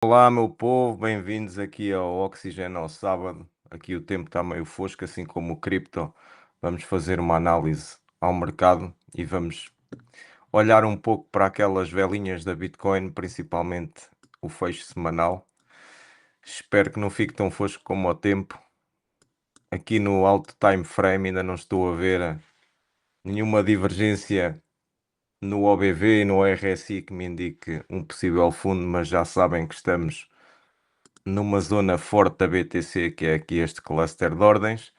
Olá, meu povo, bem-vindos aqui ao Oxigênio ao Sábado. Aqui o tempo está meio fosco, assim como o cripto. Vamos fazer uma análise ao mercado e vamos olhar um pouco para aquelas velinhas da Bitcoin, principalmente o fecho semanal. Espero que não fique tão fosco como o tempo. Aqui no alto time frame ainda não estou a ver nenhuma divergência no OBV e no RSI que me indique um possível fundo, mas já sabem que estamos numa zona forte da BTC, que é aqui este cluster de ordens.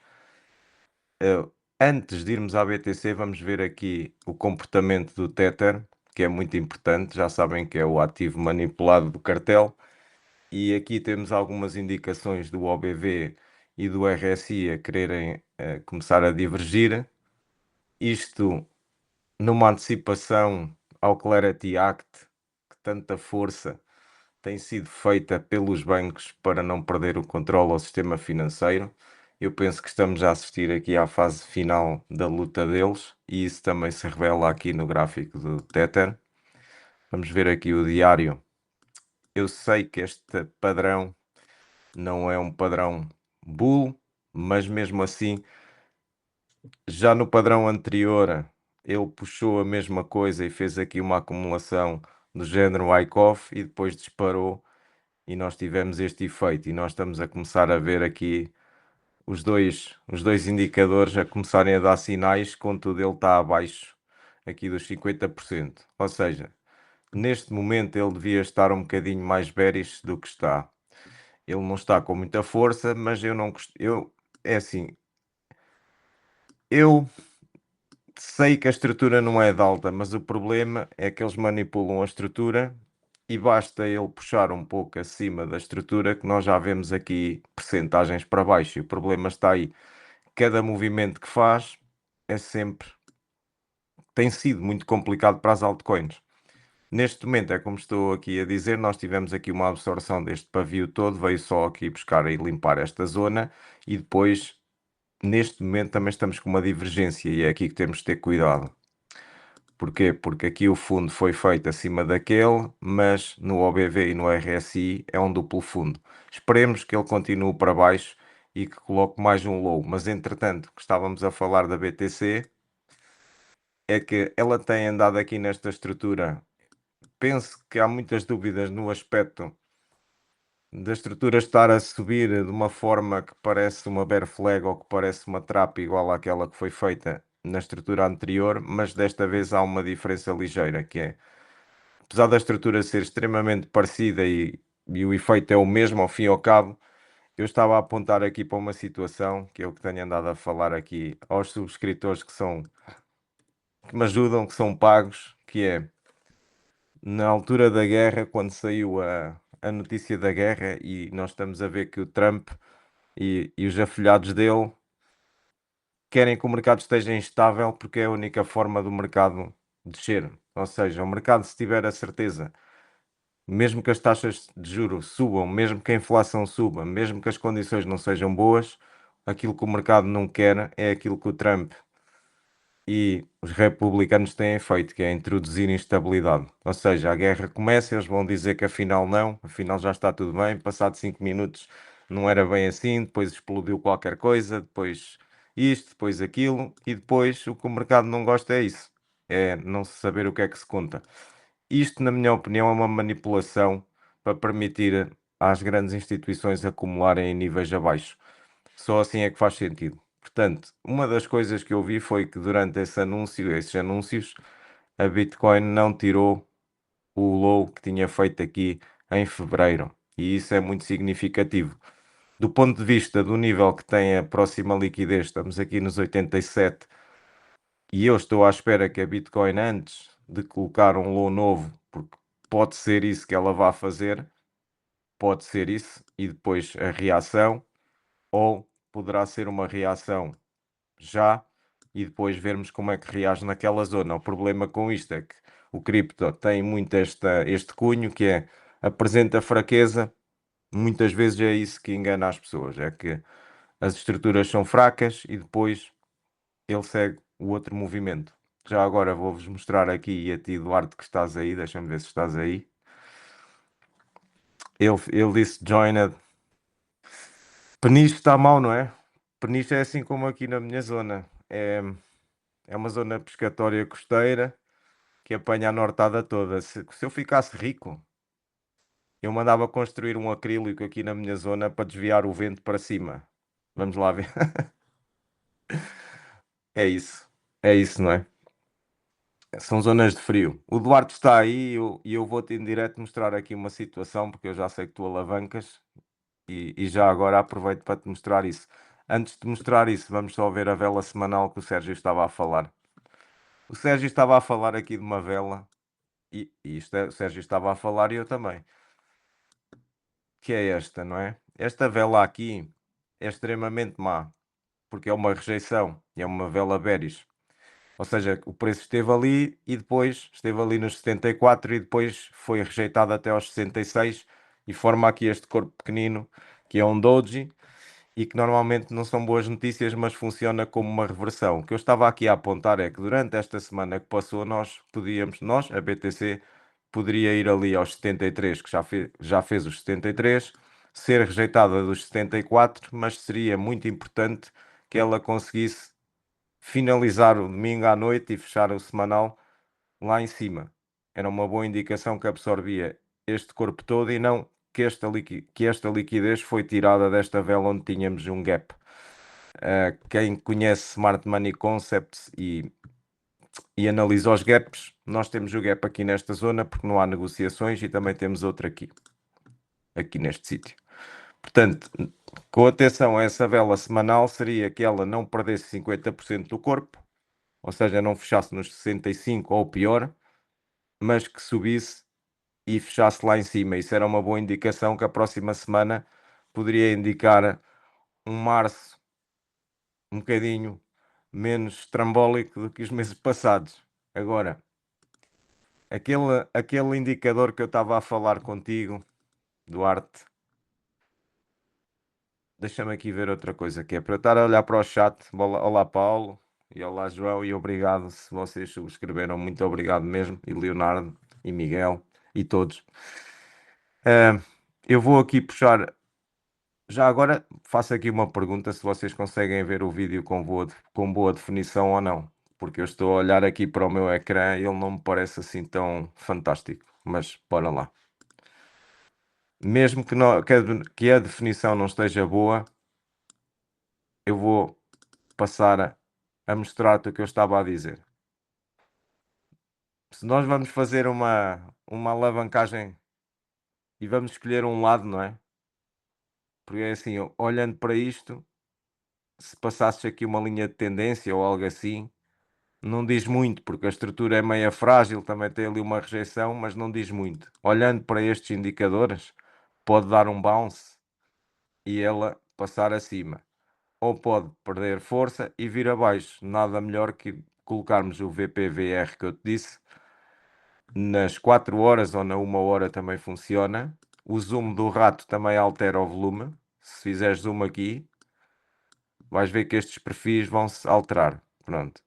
Antes de irmos à BTC, vamos ver aqui o comportamento do Tether, que é muito importante. Já sabem que é o ativo manipulado do cartel. E aqui temos algumas indicações do OBV e do RSI a quererem começar a divergir. Isto numa antecipação ao Clarity Act, que tanta força tem sido feita pelos bancos para não perder o controle ao sistema financeiro. Eu penso que estamos a assistir aqui à fase final da luta deles e isso também se revela aqui no gráfico do Tether. Vamos ver aqui o diário. Eu sei que este padrão não é um padrão bull, mas mesmo assim, já no padrão anterior, ele puxou a mesma coisa e fez aqui uma acumulação do género Wyckoff e depois disparou e nós tivemos este efeito e nós estamos a começar a ver aqui os dois indicadores a começarem a dar sinais, contudo ele está abaixo aqui dos 50%. Ou seja, neste momento ele devia estar um bocadinho mais bearish do que está. Ele não está com muita força, mas eu não é assim, eu sei que a estrutura não é de alta, mas o problema é que eles manipulam a estrutura e basta ele puxar um pouco acima da estrutura que nós já vemos aqui percentagens para baixo. E o problema está aí. Cada movimento que faz é sempre tem sido muito complicado para as altcoins. Neste momento, é como estou aqui a dizer, nós tivemos aqui uma absorção deste pavio todo, veio só aqui buscar e limpar esta zona e depois, neste momento, também estamos com uma divergência e é aqui que temos de ter cuidado. Porquê? Porque aqui o fundo foi feito acima daquele, mas no OBV e no RSI é um duplo fundo. Esperemos que ele continue para baixo e que coloque mais um low. Mas entretanto, que estávamos a falar da BTC, é que ela tem andado aqui nesta estrutura. Penso que há muitas dúvidas no aspecto da estrutura estar a subir de uma forma que parece uma bear flag ou que parece uma trap igual àquela que foi feita na estrutura anterior, mas desta vez há uma diferença ligeira, que é, apesar da estrutura ser extremamente parecida e o efeito é o mesmo ao fim e ao cabo, eu estava a apontar aqui para uma situação que eu que tenho andado a falar aqui aos subscritores que me ajudam, que são pagos, que é na altura da guerra, quando saiu a notícia da guerra, e nós estamos a ver que o Trump e os afilhados dele querem que o mercado esteja instável porque é a única forma do mercado descer. Ou seja, o mercado, se tiver a certeza, mesmo que as taxas de juros subam, mesmo que a inflação suba, mesmo que as condições não sejam boas, aquilo que o mercado não quer é aquilo que o Trump e os republicanos têm feito, que é introduzir instabilidade. Ou seja, a guerra começa, eles vão dizer que afinal não, afinal já está tudo bem, passado 5 minutos não era bem assim, depois explodiu qualquer coisa, depois isto, depois aquilo, e depois o que o mercado não gosta é isso, é não se saber o que é que se conta. Isto, na minha opinião, é uma manipulação para permitir às grandes instituições acumularem em níveis abaixo. Só assim é que faz sentido. Portanto, uma das coisas que eu vi foi que durante esses anúncios, a Bitcoin não tirou o low que tinha feito aqui em fevereiro. E isso é muito significativo. Do ponto de vista do nível que tem a próxima liquidez, estamos aqui nos 87 e eu estou à espera que a Bitcoin, antes de colocar um low novo, porque pode ser isso que ela vá fazer, pode ser isso, e depois a reação, ou poderá ser uma reação já e depois vermos como é que reage naquela zona. O problema com isto é que o cripto tem muito este cunho que é apresenta fraqueza, muitas vezes é isso que engana as pessoas, é que as estruturas são fracas e depois ele segue o outro movimento. Já agora vou-vos mostrar aqui, e a ti, Eduardo, que estás aí, deixa-me ver se estás aí. Ele disse joined. Peniche está mal, não é? Peniche é assim como aqui na minha zona. É uma zona pescatória costeira que apanha a nortada toda. Se eu ficasse rico, eu mandava construir um acrílico aqui na minha zona para desviar o vento para cima. Vamos lá ver. É isso. É isso, não é? São zonas de frio. O Duarte está aí e eu vou-te em direto mostrar aqui uma situação, porque eu já sei que tu alavancas e já agora aproveito para te mostrar isso. Antes de mostrar isso, vamos só ver a vela semanal que o Sérgio estava a falar. O Sérgio estava a falar aqui de uma vela, o Sérgio estava a falar e eu também, que é esta, não é? Esta vela aqui é extremamente má, porque é uma rejeição e é uma vela bearish. Ou seja, o preço esteve ali e depois esteve ali nos 74 e depois foi rejeitado até aos 66 e forma aqui este corpo pequenino que é um doji e que normalmente não são boas notícias, mas funciona como uma reversão. O que eu estava aqui a apontar é que durante esta semana que passou, nós, a BTC, poderia ir ali aos 73, que já fez os 73, ser rejeitada dos 74, mas seria muito importante que ela conseguisse finalizar o domingo à noite e fechar o semanal lá em cima. Era uma boa indicação que absorvia este corpo todo e não que esta liquidez foi tirada desta vela onde tínhamos um gap. Quem conhece Smart Money Concepts e analisa os gaps, nós temos o gap aqui nesta zona porque não há negociações e também temos outro aqui neste sítio. Portanto, com atenção a essa vela semanal, seria que ela não perdesse 50% do corpo, ou seja, não fechasse nos 65 ou pior, mas que subisse e fechasse lá em cima. Isso era uma boa indicação que a próxima semana poderia indicar um março um bocadinho menos estrambólico do que os meses passados. Agora, aquele indicador que eu estava a falar contigo, Duarte, deixa-me aqui ver outra coisa que é para eu estar a olhar para o chat. Olá, Paulo, e olá, João, e obrigado se vocês subscreveram, muito obrigado mesmo, e Leonardo, e Miguel, e todos. Eu vou aqui puxar. Já agora faço aqui uma pergunta se vocês conseguem ver o vídeo com boa definição ou não, porque eu estou a olhar aqui para o meu ecrã e ele não me parece assim tão fantástico, mas bora lá. Mesmo que a definição não esteja boa, eu vou passar a mostrar-te o que eu estava a dizer. Se nós vamos fazer uma alavancagem e vamos escolher um lado, não é? Porque é assim, olhando para isto, se passasses aqui uma linha de tendência ou algo assim, não diz muito, porque a estrutura é meia frágil, também tem ali uma rejeição, mas não diz muito. Olhando para estes indicadores, pode dar um bounce e ela passar acima. Ou pode perder força e vir abaixo. Nada melhor que colocarmos o VPVR que eu te disse nas 4 horas ou na 1 hora também funciona. O zoom do rato também altera o volume. Se fizeres zoom aqui, vais ver que estes perfis vão se alterar. Pronto.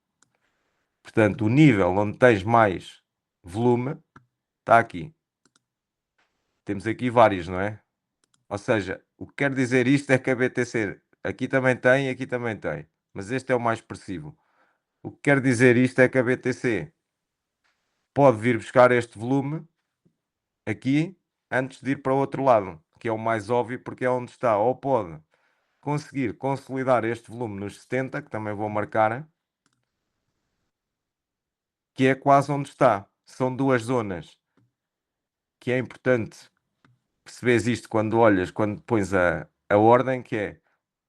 Portanto, o nível onde tens mais volume está aqui. Temos aqui vários, não é? Ou seja, o que quer dizer isto é que a BTC aqui também tem, mas este é o mais expressivo. O que quer dizer isto é que a BTC pode vir buscar este volume aqui antes de ir para o outro lado, que é o mais óbvio porque é onde está, ou pode conseguir consolidar este volume nos 70, que também vou marcar, que é quase onde está. São duas zonas que é importante percebes isto quando olhas, quando pões a ordem, que é,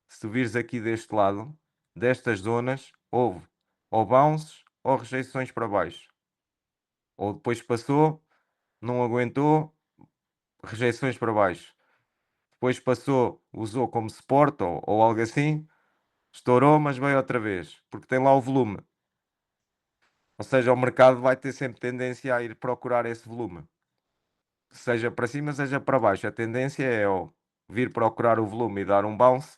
se tu vires aqui deste lado, destas zonas, houve ou bounces ou rejeições para baixo. Ou depois passou, não aguentou, rejeições para baixo. Depois passou, usou como suporte ou algo assim, estourou, mas veio outra vez, porque tem lá o volume. Ou seja, o mercado vai ter sempre tendência a ir procurar esse volume. Seja para cima, seja para baixo. A tendência é ou vir procurar o volume e dar um bounce,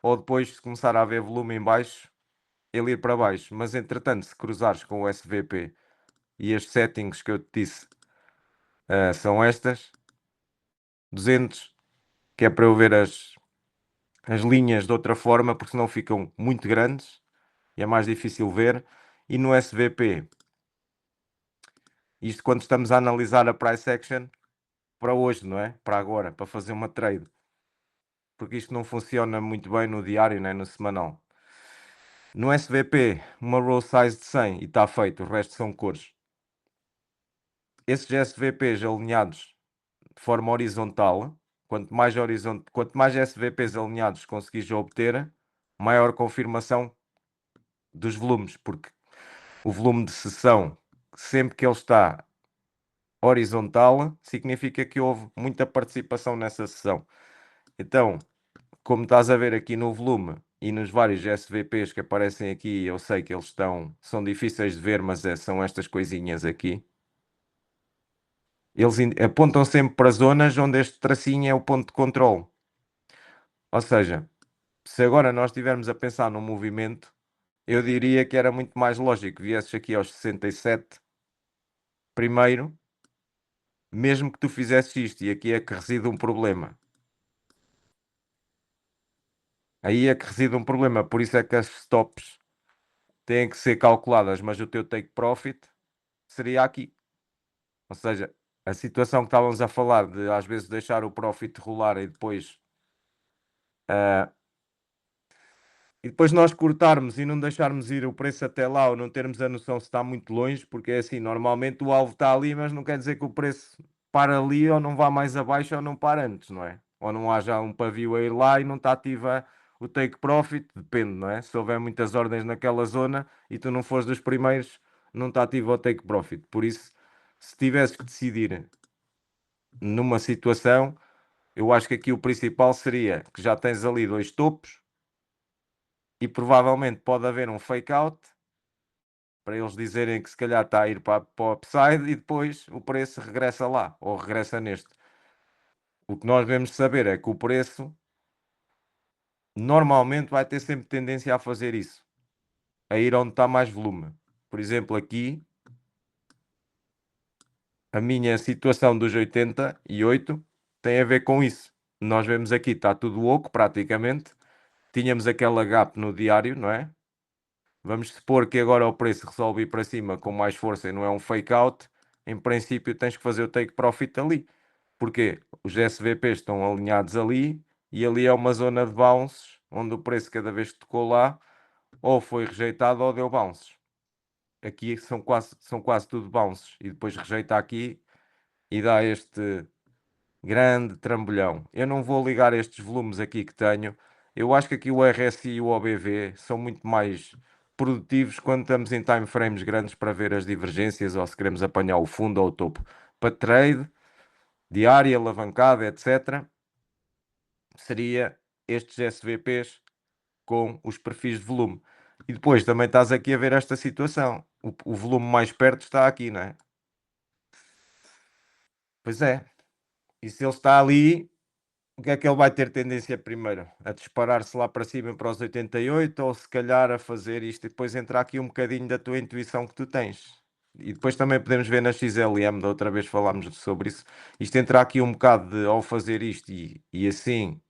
ou depois, se começar a haver volume em baixo, ele ir para baixo. Mas entretanto, se cruzares com o SVP e as settings que eu te disse são estas, 200, que é para eu ver as linhas de outra forma, porque senão ficam muito grandes e é mais difícil ver. E no SVP, isto quando estamos a analisar a price action para hoje, não é? Para agora, para fazer uma trade. Porque isto não funciona muito bem no diário, nem no semanal. No SVP, uma row size de 100 e está feito, o resto são cores. Esses SVPs alinhados de forma horizontal, quanto mais SVPs alinhados conseguires obter, maior confirmação dos volumes, porque o volume de sessão, sempre que ele está horizontal, significa que houve muita participação nessa sessão. Então, como estás a ver aqui no volume e nos vários SVPs que aparecem aqui, eu sei que eles são difíceis de ver, mas são estas coisinhas aqui. Eles apontam sempre para zonas onde este tracinho é o ponto de controle. Ou seja, se agora nós estivermos a pensar num movimento, eu diria que era muito mais lógico que viesses aqui aos 67 primeiro, mesmo que tu fizesses isto, e aqui é que reside um problema. Aí é que reside um problema, por isso é que as stops têm que ser calculadas, mas o teu take profit seria aqui. Ou seja, a situação que estávamos a falar de às vezes deixar o profit rolar e depois nós cortarmos e não deixarmos ir o preço até lá ou não termos a noção se está muito longe, porque é assim, normalmente o alvo está ali, mas não quer dizer que o preço para ali ou não vá mais abaixo ou não para antes, não é? Ou não haja um pavio a ir lá e não está ativa o take profit, depende, não é? Se houver muitas ordens naquela zona e tu não fores dos primeiros, não está ativo o take profit. Por isso, se tivesse que decidir numa situação, eu acho que aqui o principal seria que já tens ali dois topos e provavelmente pode haver um fake out para eles dizerem que se calhar está a ir para o upside e depois o preço regressa lá ou regressa neste. O que nós devemos saber é que o preço normalmente vai ter sempre tendência a fazer isso, a ir onde está mais volume. Por exemplo, aqui a minha situação dos 88 tem a ver com isso. Nós vemos aqui, está tudo oco praticamente. Tínhamos aquela gap no diário, não é? Vamos supor que agora o preço resolve ir para cima com mais força e não é um fake out. Em princípio, tens que fazer o take profit ali. Porquê? Os SVPs estão alinhados ali e ali é uma zona de bounces onde o preço, cada vez que tocou lá, ou foi rejeitado ou deu bounces. Aqui são quase tudo bounces e depois rejeita aqui e dá este grande trambolhão. Eu não vou ligar estes volumes aqui que tenho. Eu acho que aqui o RSI e o OBV são muito mais produtivos quando estamos em time frames grandes para ver as divergências ou se queremos apanhar o fundo ou o topo. Para trade, diária, alavancada, etc., seria estes SVPs com os perfis de volume. E depois também estás aqui a ver esta situação. O volume mais perto está aqui, não é? Pois é. E se ele está ali, o que é que ele vai ter tendência primeiro? A disparar-se lá para cima para os 88 ou se calhar a fazer isto e depois entrar aqui um bocadinho da tua intuição que tu tens. E depois também podemos ver na XLM, da outra vez falámos sobre isso. Isto entra aqui um bocado de ao fazer isto e assim,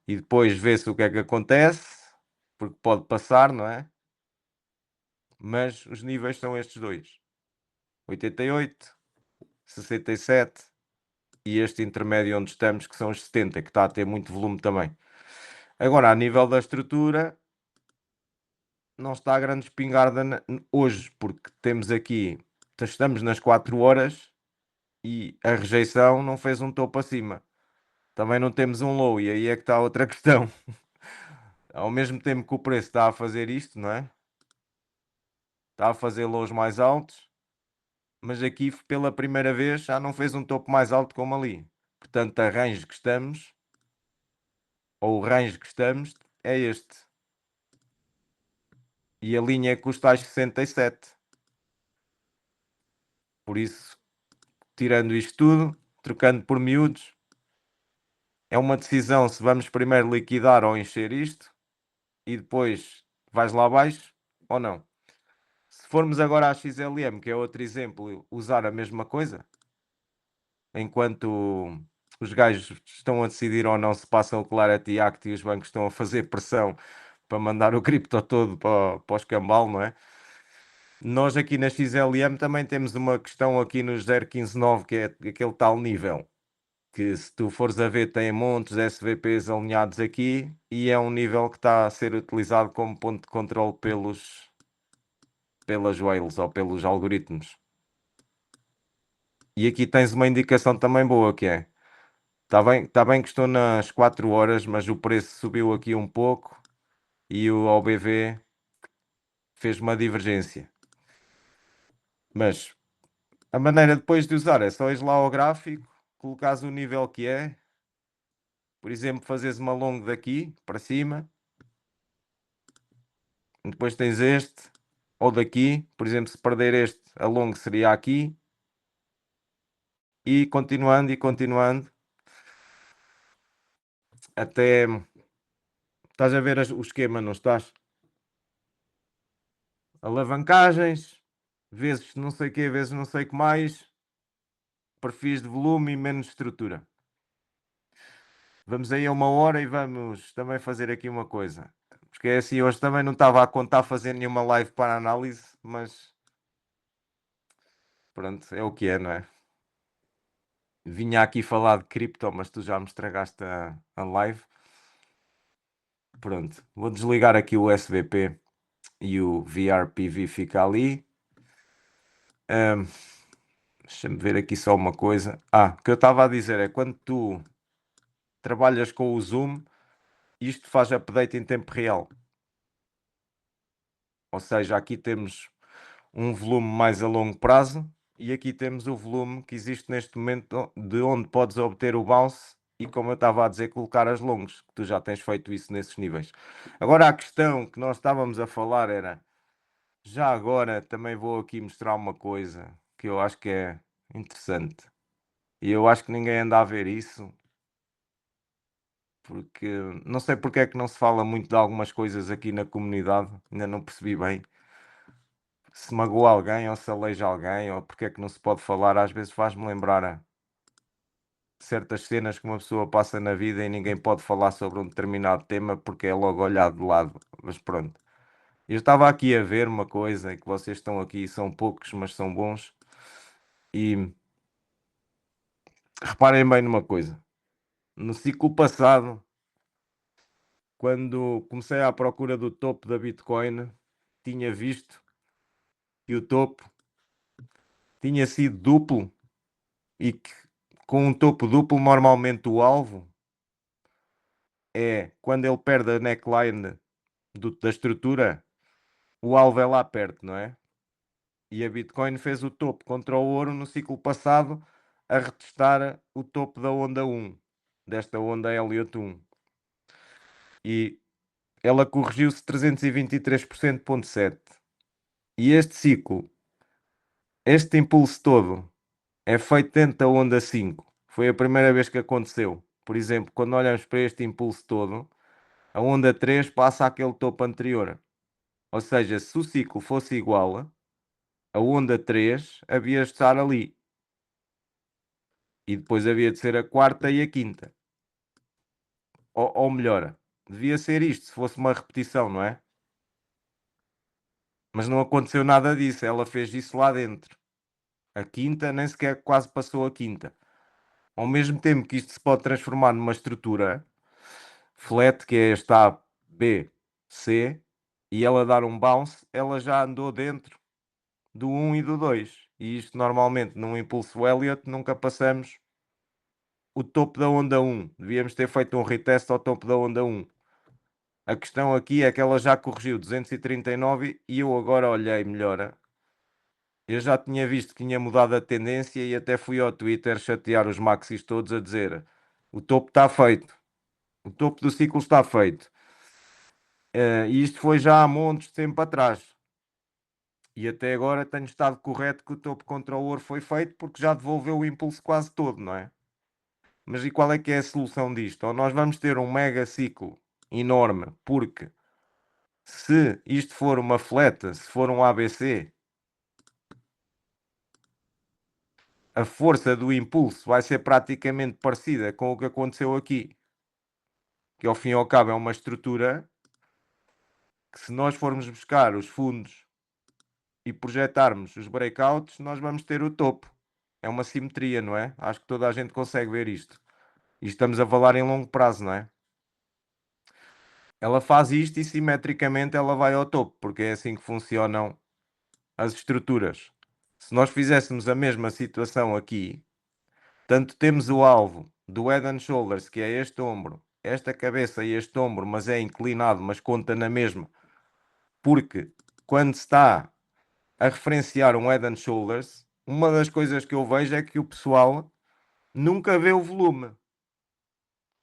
e depois vê-se o que é que acontece, porque pode passar, não é? Mas os níveis são estes dois: 88, 67 e este intermédio onde estamos, que são os 70, que está a ter muito volume também. Agora, a nível da estrutura, não está a grande espingarda hoje, porque temos aqui, estamos nas 4 horas e a rejeição não fez um topo acima. Também não temos um low, e aí é que está outra questão. Ao mesmo tempo que o preço está a fazer isto, não é? Está a fazer lows mais altos, mas aqui pela primeira vez já não fez um topo mais alto como ali. Portanto, a range que estamos, ou o range que estamos, é este. E a linha é custa às 67. Por isso, tirando isto tudo, trocando por miúdos, é uma decisão se vamos primeiro liquidar ou encher isto e depois vais lá abaixo ou não. Se formos agora à XLM, que é outro exemplo, usar a mesma coisa, enquanto os gajos estão a decidir ou não se passam o Clarity Act e os bancos estão a fazer pressão para mandar o cripto todo para o escambau, não é? Nós aqui na XLM também temos uma questão aqui no 0159 que é aquele tal nível, que se tu fores a ver tem montes de SVPs alinhados aqui e é um nível que está a ser utilizado como ponto de controle pelas whales ou pelos algoritmos. E aqui tens uma indicação também boa que é, está bem que estou nas 4 horas, mas o preço subiu aqui um pouco e o OBV fez uma divergência. Mas a maneira depois de usar é só ir lá ao gráfico, colocares o nível que é, por exemplo, fazes uma long daqui para cima, depois tens este, ou daqui, por exemplo, se perder este, a long seria aqui, e continuando, até estás a ver o esquema, não estás? Alavancagens, vezes não sei o que, vezes não sei o que mais, perfis de volume e menos estrutura. Vamos aí a 1 hora e vamos também fazer aqui uma coisa. Porque é assim, hoje também não estava a contar fazer nenhuma live para análise, mas pronto, é o que é, não é? Vinha aqui falar de cripto, mas tu já me estragaste a live. Pronto, vou desligar aqui o SVP e o VRPV fica ali. Deixa-me ver aqui só uma coisa. O que eu estava a dizer é quando tu trabalhas com o Zoom, isto faz update em tempo real. Ou seja, aqui temos um volume mais a longo prazo e aqui temos o volume que existe neste momento de onde podes obter o bounce e, como eu estava a dizer, colocar as longas, que tu já tens feito isso nesses níveis. Agora a questão que nós estávamos a falar era, já agora também vou aqui mostrar uma coisa que eu acho que é interessante e eu acho que ninguém anda a ver isso porque não sei porque é que não se fala muito de algumas coisas aqui na comunidade, ainda não percebi bem se magoa alguém ou se aleija alguém, ou porque é que não se pode falar, às vezes faz-me lembrar a certas cenas que uma pessoa passa na vida e ninguém pode falar sobre um determinado tema porque é logo olhado de lado. Mas pronto. Eu estava aqui a ver uma coisa e que vocês estão aqui, são poucos, mas são bons. E reparem bem numa coisa. No ciclo passado, quando comecei à procura do topo da Bitcoin, tinha visto que o topo tinha sido duplo e que com um topo duplo, normalmente o alvo é quando ele perde a neckline da estrutura, o alvo é lá perto, não é? E a Bitcoin fez o topo contra o ouro no ciclo passado a retestar o topo da onda 1, desta onda Elliott 1. E ela corrigiu-se 323,7%. E este ciclo, este impulso todo, é feito dentro da onda 5. Foi a primeira vez que aconteceu. Por exemplo, quando olhamos para este impulso todo, a onda 3 passa àquele topo anterior. Ou seja, se o ciclo fosse igual, a onda 3 havia de estar ali. E depois havia de ser a quarta e a quinta. Ou melhor, devia ser isto, se fosse uma repetição, não é? Mas não aconteceu nada disso, ela fez isso lá dentro. A quinta nem sequer quase passou a quinta. Ao mesmo tempo que isto se pode transformar numa estrutura flat, que é esta A, B, C, e ela dar um bounce, ela já andou dentro do 1 e do 2. E isto normalmente num impulso Elliott nunca passamos o topo da onda 1. Devíamos ter feito um retest ao topo da onda 1. A questão aqui é que ela já corrigiu 239 e eu agora olhei melhor. Eu já tinha visto que tinha mudado a tendência e até fui ao Twitter chatear os maxis todos a dizer o topo está feito. O topo do ciclo está feito. E isto foi já há montes de tempo atrás. E até agora tenho estado correto que o topo contra o ouro foi feito porque já devolveu o impulso quase todo, não é? Mas e qual é que é a solução disto? Ou nós vamos ter um mega ciclo enorme, porque se isto for uma fleta, se for um ABC, a força do impulso vai ser praticamente parecida com o que aconteceu aqui, que ao fim e ao cabo é uma estrutura que, se nós formos buscar os fundos e projetarmos os breakouts, nós vamos ter o topo. É uma simetria, não é? Acho que toda a gente consegue ver isto. E estamos a falar em longo prazo, não é? Ela faz isto e simetricamente ela vai ao topo, porque é assim que funcionam as estruturas. Se nós fizéssemos a mesma situação aqui, tanto temos o alvo do Head and Shoulders, que é este ombro, esta cabeça e este ombro, mas é inclinado, mas conta na mesma, porque quando se está a referenciar um Head and Shoulders, uma das coisas que eu vejo é que o pessoal nunca vê o volume.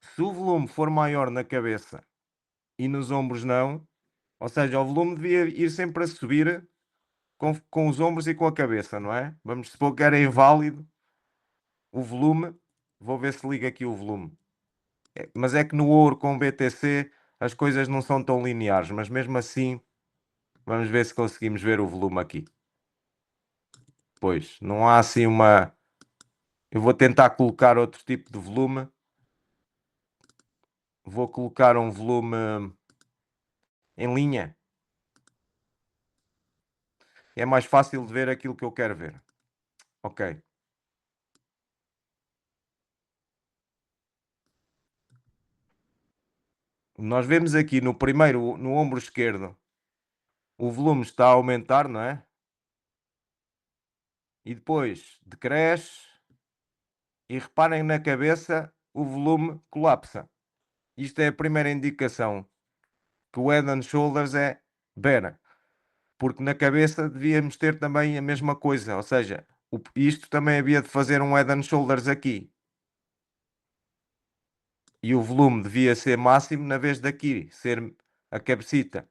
Se o volume for maior na cabeça e nos ombros não, ou seja, o volume devia ir sempre a subir com os ombros e com a cabeça, não é? Vamos supor que era inválido o volume. Vou ver se liga aqui o volume. Mas é que no ouro com BTC as coisas não são tão lineares, mas mesmo assim vamos ver se conseguimos ver o volume aqui. Pois, não há assim uma... Eu vou tentar colocar outro tipo de volume. Vou colocar um volume em linha. É mais fácil de ver aquilo que eu quero ver. Ok. Nós vemos aqui no primeiro, no ombro esquerdo, o volume está a aumentar, não é? E depois decresce e reparem na cabeça, o volume colapsa. Isto é a primeira indicação que o Head and Shoulders é bear, porque na cabeça devíamos ter também a mesma coisa, ou seja, isto também havia de fazer um Head and Shoulders aqui. E o volume devia ser máximo na vez daqui, ser a cabecita.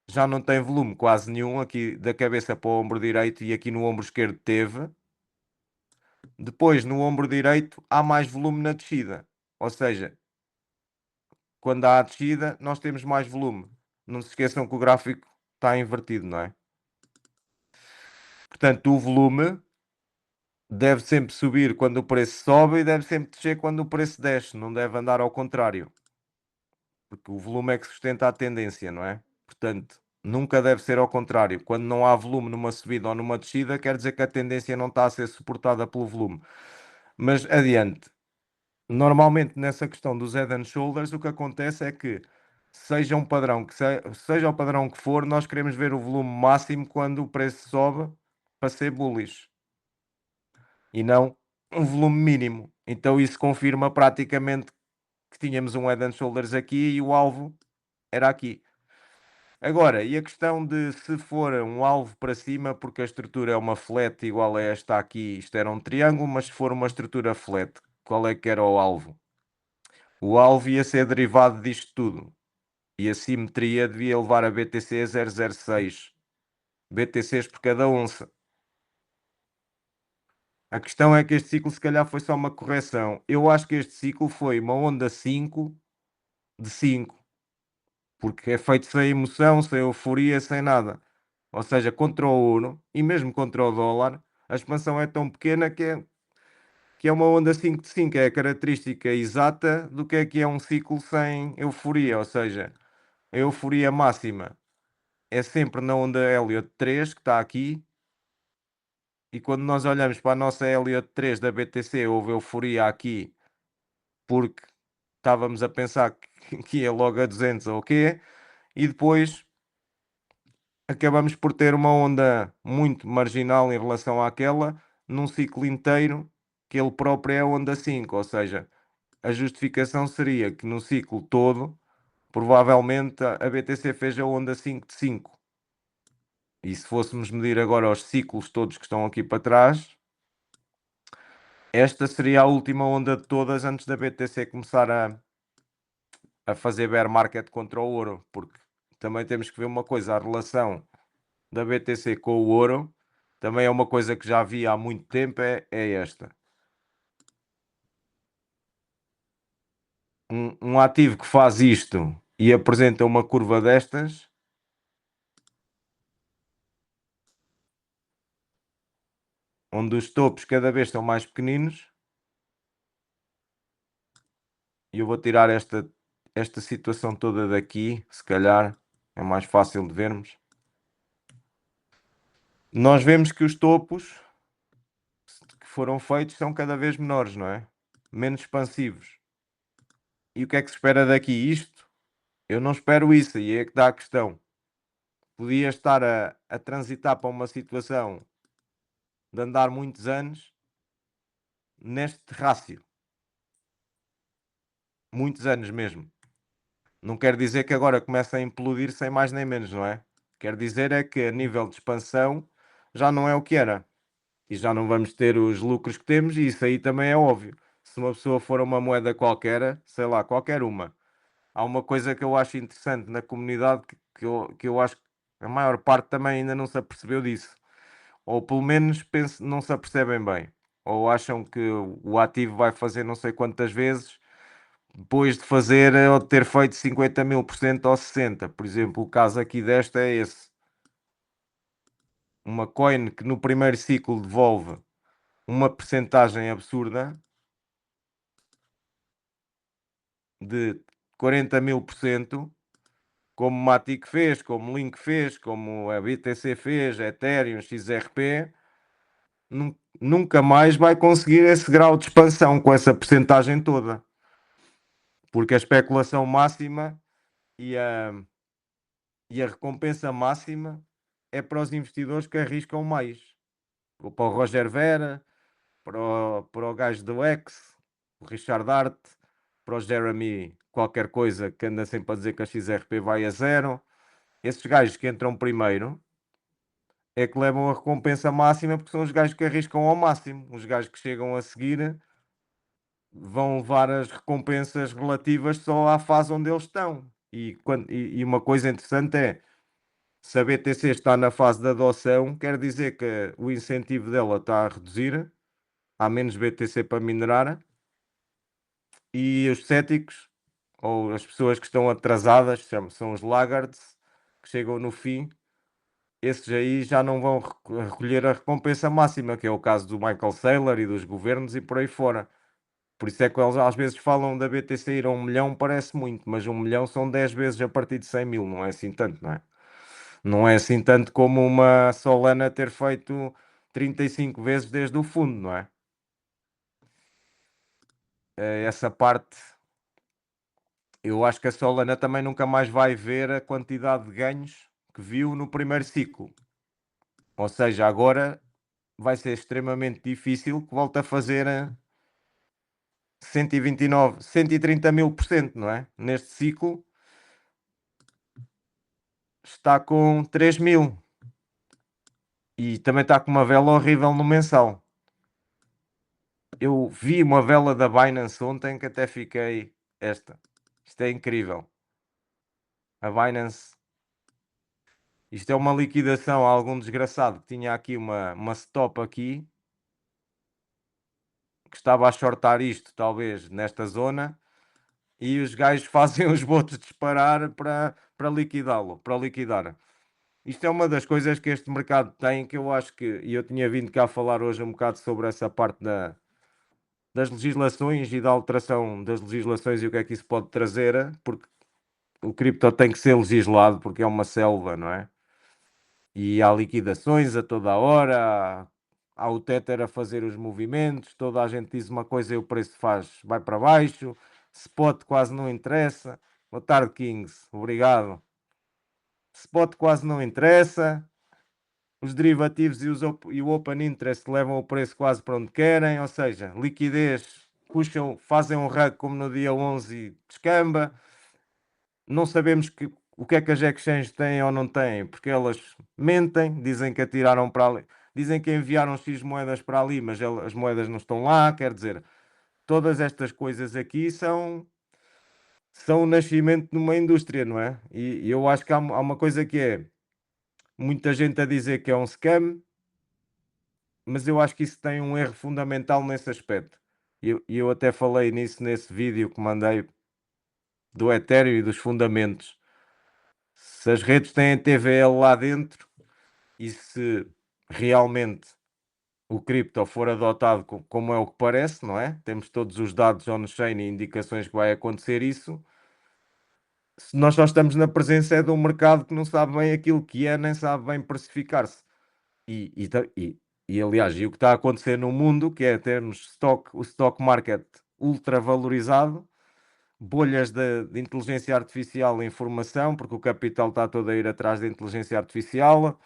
Já não tem volume quase nenhum aqui da cabeça para o ombro direito e aqui no ombro esquerdo teve. Depois no ombro direito há mais volume na descida, ou seja, quando há a descida nós temos mais volume. Não se esqueçam que o gráfico está invertido, não é? Portanto, o volume deve sempre subir quando o preço sobe e deve sempre descer quando o preço desce, não deve andar ao contrário, porque o volume é que sustenta a tendência, não é? Portanto, nunca deve ser ao contrário. Quando não há volume numa subida ou numa descida, quer dizer que a tendência não está a ser suportada pelo volume. Mas adiante. Normalmente nessa questão dos head and shoulders, o que acontece é que, seja um padrão que seja o padrão que for, nós queremos ver o volume máximo quando o preço sobe para ser bullish e não um volume mínimo. Então isso confirma praticamente que tínhamos um head and shoulders aqui e o alvo era aqui. Agora, e a questão de se for um alvo para cima, porque a estrutura é uma flat igual a esta aqui, isto era um triângulo, mas se for uma estrutura flat, qual é que era o alvo? O alvo ia ser derivado disto tudo. E a simetria devia levar a BTC a 0,06 BTCs por cada onça. A questão é que este ciclo se calhar foi só uma correção. Eu acho que este ciclo foi uma onda 5 de 5, porque é feito sem emoção, sem euforia, sem nada. Ou seja, contra o ouro e mesmo contra o dólar, a expansão é tão pequena que é uma onda 5 de 5. É a característica exata do que é um ciclo sem euforia. Ou seja, a euforia máxima é sempre na onda Elliott 3, que está aqui, e quando nós olhamos para a nossa Elliott 3 da BTC, houve euforia aqui, porque estávamos a pensar que ia logo a 200 ou o quê, e depois acabamos por ter uma onda muito marginal em relação àquela, num ciclo inteiro, que ele próprio é a onda 5, ou seja, a justificação seria que no ciclo todo, provavelmente a BTC fez a onda 5 de 5. E se fôssemos medir agora os ciclos todos que estão aqui para trás, esta seria a última onda de todas antes da BTC começar a fazer bear market contra o ouro, porque também temos que ver uma coisa, a relação da BTC com o ouro também é uma coisa que já havia há muito tempo, é esta. Um ativo que faz isto e apresenta uma curva destas, onde os topos cada vez são mais pequeninos. E eu vou tirar esta situação toda daqui, se calhar é mais fácil de vermos. Nós vemos que os topos que foram feitos são cada vez menores, não é? Menos expansivos. E o que é que se espera daqui? Isto? Eu não espero isso, e é que dá a questão. Podia estar a transitar para uma situação de andar muitos anos neste rácio. Muitos anos mesmo. Não quer dizer que agora comece a implodir sem mais nem menos, não é? Quer dizer é que a nível de expansão já não é o que era. E já não vamos ter os lucros que temos, e isso aí também é óbvio. Se uma pessoa for a uma moeda qualquer, sei lá, qualquer uma, há uma coisa que eu acho interessante na comunidade que eu acho que a maior parte também ainda não se apercebeu disso. Ou pelo menos penso, não se apercebem bem. Ou acham que o ativo vai fazer não sei quantas vezes depois de fazer ou de ter feito 50.000% ou 60%. Por exemplo, o caso aqui desta é esse. Uma coin que no primeiro ciclo devolve uma percentagem absurda de 40.000%, como Matic fez, como Link fez, como a BTC fez, Ethereum, XRP, nunca mais vai conseguir esse grau de expansão com essa percentagem toda. Porque a especulação máxima e a recompensa máxima é para os investidores que arriscam mais. Para o Roger Vera, para o gajo do X, o Richard Hart, para o Jeremy qualquer coisa que anda sempre a dizer que a XRP vai a zero. Esses gajos que entram primeiro é que levam a recompensa máxima porque são os gajos que arriscam ao máximo. Os gajos que chegam a seguir vão levar as recompensas relativas só à fase onde eles estão. E uma coisa interessante é, se a BTC está na fase de adoção, quer dizer que o incentivo dela está a reduzir, há menos BTC para minerar, e os céticos, ou as pessoas que estão atrasadas, são os laggards, que chegam no fim, esses aí já não vão recolher a recompensa máxima, que é o caso do Michael Saylor e dos governos e por aí fora. Por isso é que eles às vezes falam da BTC ir a 1 milhão, parece muito, mas 1 milhão são 10 vezes a partir de 100.000, não é assim tanto, não é? Não é assim tanto como uma Solana ter feito 35 vezes desde o fundo, não é? Essa parte, eu acho que a Solana também nunca mais vai ver a quantidade de ganhos que viu no primeiro ciclo. Ou seja, agora vai ser extremamente difícil que volte a fazer 129, 130.000%, não é? Neste ciclo está com 3.000 e também está com uma vela horrível no mensal. Eu vi uma vela da Binance ontem que até fiquei isto é incrível. A Binance, isto é uma liquidação a algum desgraçado que tinha aqui uma stop aqui, que estava a shortar isto talvez nesta zona, e os gajos fazem os bots disparar para liquidá-lo, para liquidar. Isto é uma das coisas que este mercado tem, que eu acho que, e eu tinha vindo cá falar hoje um bocado sobre essa parte das legislações e da alteração das legislações e o que é que isso pode trazer, porque o cripto tem que ser legislado porque é uma selva, não é? E há liquidações a toda a hora, há o Tether a fazer os movimentos, toda a gente diz uma coisa e o preço vai para baixo, spot quase não interessa. Boa tarde, Kings, obrigado. Spot quase não interessa, os derivativos e o open interest levam o preço quase para onde querem, ou seja, liquidez, puxam, fazem um rug como no dia 11 e descamba. Não sabemos o que é que as exchanges têm ou não têm, porque elas mentem, dizem que atiraram para ali, dizem que enviaram X moedas para ali, mas as moedas não estão lá, quer dizer, todas estas coisas aqui são o nascimento de uma indústria, não é? E eu acho que há uma coisa que é, muita gente a dizer que é um scam, mas eu acho que isso tem um erro fundamental nesse aspecto. E eu até falei nisso nesse vídeo que mandei do Ethereum e dos fundamentos. Se as redes têm TVL lá dentro e se realmente o cripto for adotado como é o que parece, não é? Temos todos os dados on-chain e indicações que vai acontecer isso. Se nós só estamos na presença é de um mercado que não sabe bem aquilo que é, nem sabe bem precificar-se. E aliás, e o que está a acontecer no mundo, que é termos o stock market ultra valorizado, bolhas de inteligência artificial em formação, porque o capital está todo a ir atrás da inteligência artificial,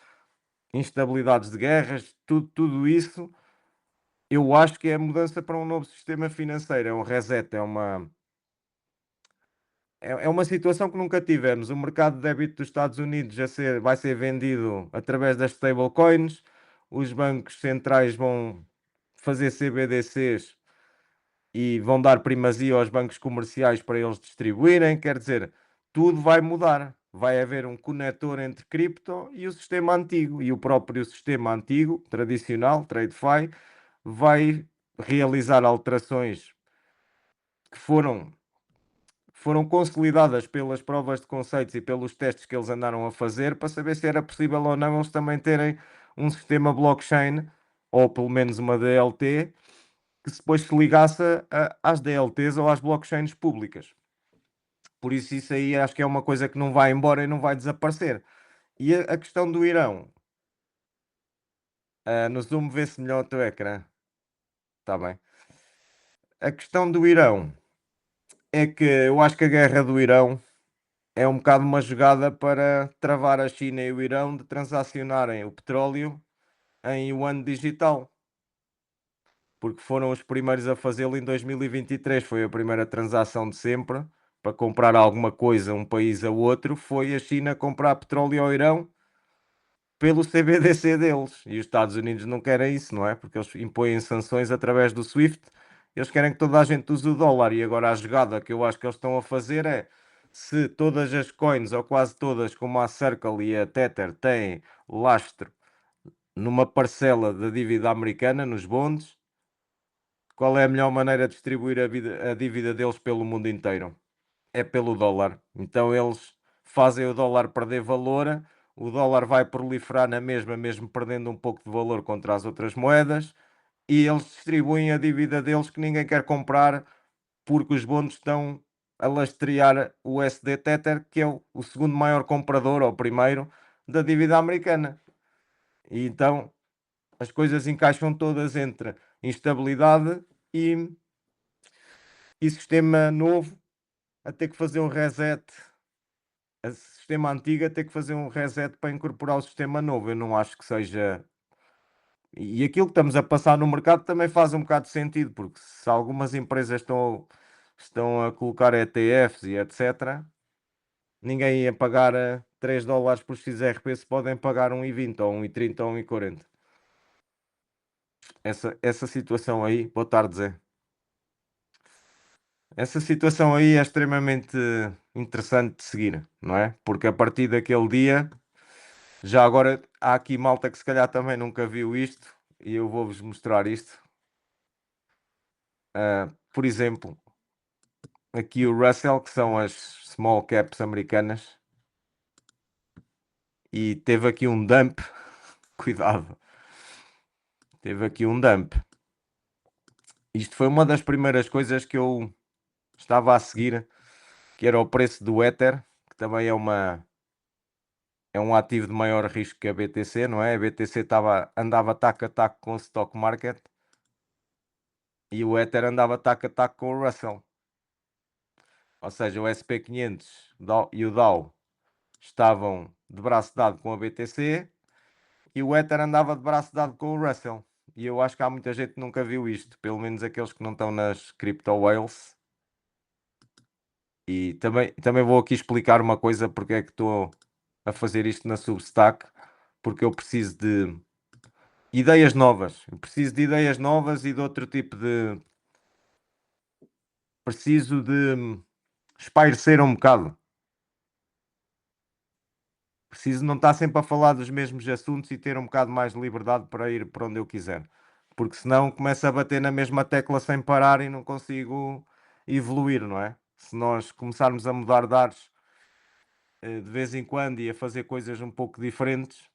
instabilidades de guerras, tudo isso, eu acho que é a mudança para um novo sistema financeiro, é um reset, é uma situação que nunca tivemos. O mercado de débito dos Estados Unidos vai ser vendido através das stablecoins, os bancos centrais vão fazer CBDCs e vão dar primazia aos bancos comerciais para eles distribuírem. Quer dizer, tudo vai mudar. Vai haver um conector entre cripto e o sistema antigo. E o próprio sistema antigo, tradicional, TradeFi, vai realizar alterações que foram consolidadas pelas provas de conceitos e pelos testes que eles andaram a fazer para saber se era possível ou não eles também terem um sistema blockchain ou pelo menos uma DLT que depois se ligasse às DLTs ou às blockchains públicas. Por isso aí acho que é uma coisa que não vai embora e não vai desaparecer. E a questão do Irão, no Zoom vê-se melhor o teu ecrã. Está bem. A questão do Irão é que eu acho que a guerra do Irão é um bocado uma jogada para travar a China e o Irão de transacionarem o petróleo em yuan digital, porque foram os primeiros a fazê-lo em 2023. Foi a primeira transação de sempre para comprar alguma coisa um país a outro. Foi a China comprar petróleo ao Irão pelo CBDC deles. E os Estados Unidos não querem isso, não é? Porque eles impõem sanções através do SWIFT. Eles querem que toda a gente use o dólar. E agora a jogada que eu acho que eles estão a fazer é: se todas as coins, ou quase todas, como a Circle e a Tether, têm lastro numa parcela da dívida americana, nos bonds, qual é a melhor maneira de distribuir a dívida deles pelo mundo inteiro? É pelo dólar. Então eles fazem o dólar perder valor, o dólar vai proliferar na mesma, mesmo perdendo um pouco de valor contra as outras moedas, e eles distribuem a dívida deles que ninguém quer comprar porque os bondes estão a lastrear o USD Tether, que é o segundo maior comprador, ou o primeiro, da dívida americana. E então as coisas encaixam todas entre instabilidade e, e sistema novo a ter que fazer um reset, a sistema antigo a ter que fazer um reset para incorporar o sistema novo. Eu não acho que seja. E aquilo que estamos a passar no mercado também faz um bocado de sentido, porque se algumas empresas estão a colocar ETFs e etc., ninguém ia pagar $3 por XRP se podem pagar 1,20 ou 1,30 ou 1,40. Essa situação aí, boa tarde, Zé. Essa situação aí é extremamente interessante de seguir, não é? Porque a partir daquele dia, já agora há aqui malta que se calhar também nunca viu isto e eu vou-vos mostrar isto. Por exemplo, aqui o Russell, que são as small caps americanas, e teve aqui um dump, cuidado, teve aqui um dump. Isto foi uma das primeiras coisas que eu estava a seguir, que era o preço do Ether, que também é um ativo de maior risco que a BTC, não é? A BTC andava taco a taco com o stock market e o Ether andava taco a taco com o Russell. Ou seja, o SP500 e o Dow estavam de braço dado com a BTC e o Ether andava de braço dado com o Russell. E eu acho que há muita gente que nunca viu isto, pelo menos aqueles que não estão nas crypto whales. E também vou aqui explicar uma coisa porque é que estou a fazer isto na Substack, porque eu preciso de ideias novas. Eu preciso de ideias novas e de outro tipo de. Preciso de espairecer um bocado. Preciso não estar sempre a falar dos mesmos assuntos e ter um bocado mais de liberdade para ir para onde eu quiser. Porque senão começo a bater na mesma tecla sem parar e não consigo evoluir, não é? Se nós começarmos a mudar de ares de vez em quando e a fazer coisas um pouco diferentes,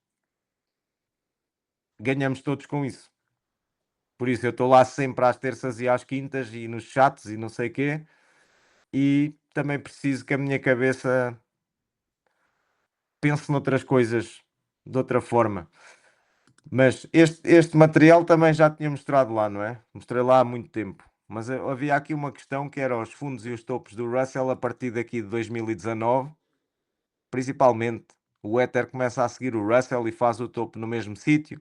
ganhamos todos com isso. Por isso eu estou lá sempre às terças e às quintas e nos chats e não sei quê. E também preciso que a minha cabeça pense noutras coisas de outra forma. Mas este material também já tinha mostrado lá, não é? Mostrei lá há muito tempo. Mas havia aqui uma questão que era os fundos e os topos do Russell a partir daqui de 2019, principalmente. O Ether começa a seguir o Russell e faz o topo no mesmo sítio,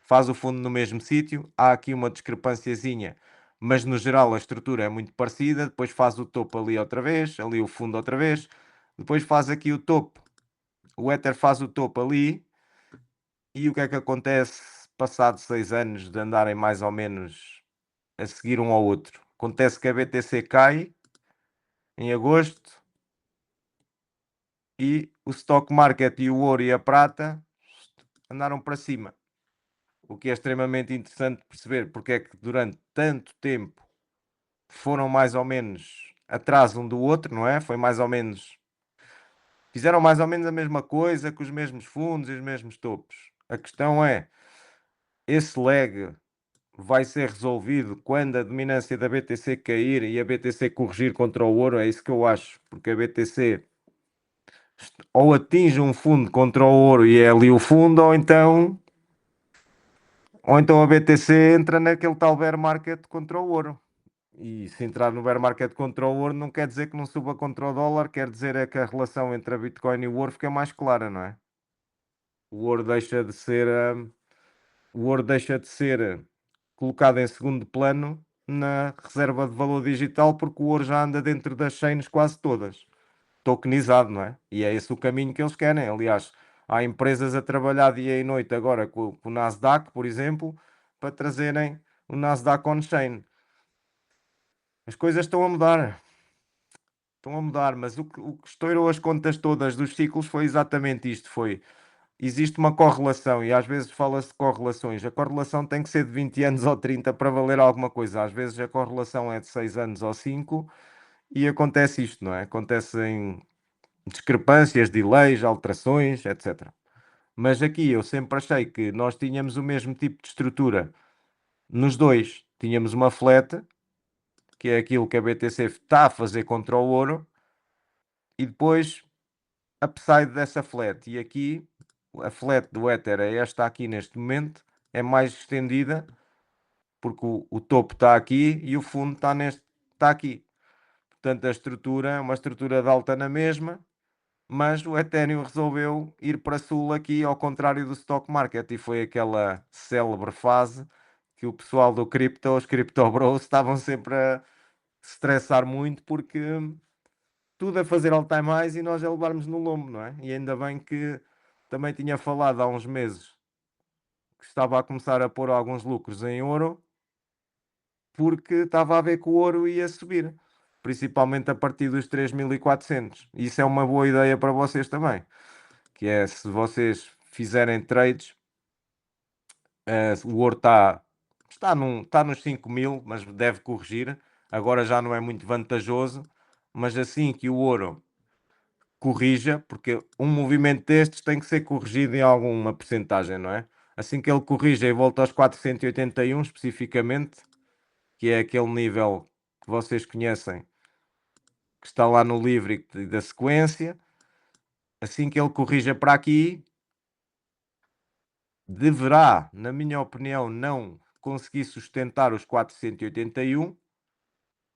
faz o fundo no mesmo sítio. Há aqui uma discrepânciazinha, mas no geral a estrutura é muito parecida. Depois faz o topo ali outra vez, ali o fundo outra vez. Depois faz aqui o topo. O Ether faz o topo ali. E o que é que acontece passado 6 anos de andarem mais ou menos a seguir um ao outro? Acontece que a BTC cai em agosto e o stock market e o ouro e a prata andaram para cima. O que é extremamente interessante perceber porque é que durante tanto tempo foram mais ou menos atrás um do outro, não é? Foi mais ou menos. Fizeram mais ou menos a mesma coisa, com os mesmos fundos e os mesmos topos. A questão é, esse lag vai ser resolvido quando a dominância da BTC cair e a BTC corrigir contra o ouro? É isso que eu acho, porque a BTC ou atinge um fundo contra o ouro e é ali o fundo, ou então a BTC entra naquele tal bear market contra o ouro. E se entrar no bear market contra o ouro não quer dizer que não suba contra o dólar, quer dizer é que a relação entre a Bitcoin e o ouro fica mais clara, não é? O ouro deixa de ser, o ouro deixa de ser colocado em segundo plano na reserva de valor digital, porque o ouro já anda dentro das chains quase todas, tokenizado, não é? E é esse o caminho que eles querem. Aliás, há empresas a trabalhar dia e noite agora com o Nasdaq, por exemplo, para trazerem o Nasdaq on-chain. As coisas estão a mudar, mas o que estourou as contas todas dos ciclos foi exatamente isto, foi existe uma correlação e às vezes fala-se de correlações. A correlação tem que ser de 20 anos ou 30 para valer alguma coisa. Às vezes a correlação é de 6 anos ou 5 e acontece isto, não é? Acontecem discrepâncias, delays, alterações, etc. Mas aqui eu sempre achei que nós tínhamos o mesmo tipo de estrutura nos dois. Tínhamos uma flat, que é aquilo que a BTC está a fazer contra o ouro, e depois upside dessa flat. E aqui a flat do Ether é esta aqui neste momento, é mais estendida, porque o topo está aqui e o fundo está aqui. Portanto, a estrutura é uma estrutura de alta na mesma, mas o Ethereum resolveu ir para sul aqui, ao contrário do stock market, e foi aquela célebre fase que o pessoal do cripto, os crypto bros, estavam sempre a estressar muito porque tudo a fazer all time highs e nós a levarmos no lombo, não é? E ainda bem que também tinha falado há uns meses que estava a começar a pôr alguns lucros em ouro, porque estava a ver que o ouro ia subir, principalmente a partir dos 3.400. Isso é uma boa ideia para vocês também, que é se vocês fizerem trades, o ouro está nos 5.000, mas deve corrigir. Agora já não é muito vantajoso, mas assim que o ouro corrija, porque um movimento destes tem que ser corrigido em alguma percentagem, não é? Assim que ele corrija e volta aos 481 especificamente, que é aquele nível que vocês conhecem, que está lá no livro e da sequência, assim que ele corrija para aqui, deverá, na minha opinião, não conseguir sustentar os 481,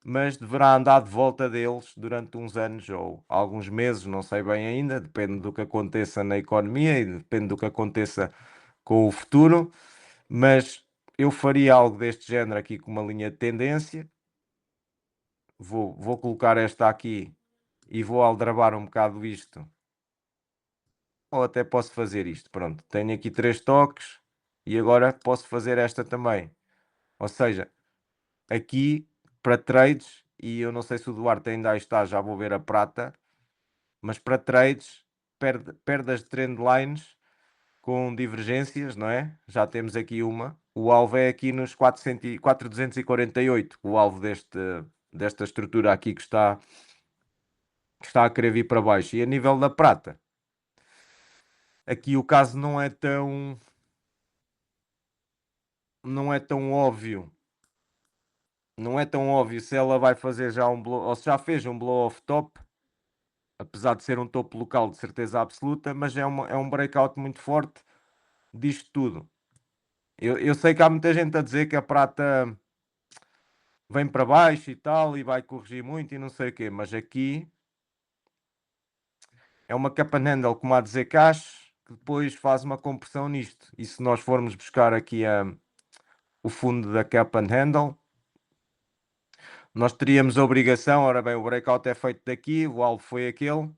mas deverá andar de volta deles durante uns anos ou alguns meses, não sei bem ainda, depende do que aconteça na economia e depende do que aconteça com o futuro, mas eu faria algo deste género aqui com uma linha de tendência. Vou colocar esta aqui e vou aldrabar um bocado isto, ou até posso fazer isto. Pronto, tenho aqui 3 toques e agora posso fazer esta também. Ou seja, aqui para trades, e eu não sei se o Duarte ainda aí está, já vou ver a prata, mas para trades, perdas de trend lines com divergências, não é? Já temos aqui uma. O alvo é aqui nos 4.248, o alvo desta estrutura aqui que está a querer vir para baixo. E a nível da prata, aqui o caso não é tão óbvio. Não é tão óbvio se ela vai fazer já um blow, ou se já fez um blow off top, apesar de ser um topo local de certeza absoluta, mas é um breakout muito forte disto tudo. Eu sei que há muita gente a dizer que a prata vem para baixo e tal e vai corrigir muito e não sei o quê, mas aqui é uma cup and handle como a dizer cash, que depois faz uma compressão nisto. E se nós formos buscar aqui o fundo da cup and handle, nós teríamos a obrigação, ora bem, o breakout é feito daqui, o alvo foi aquele,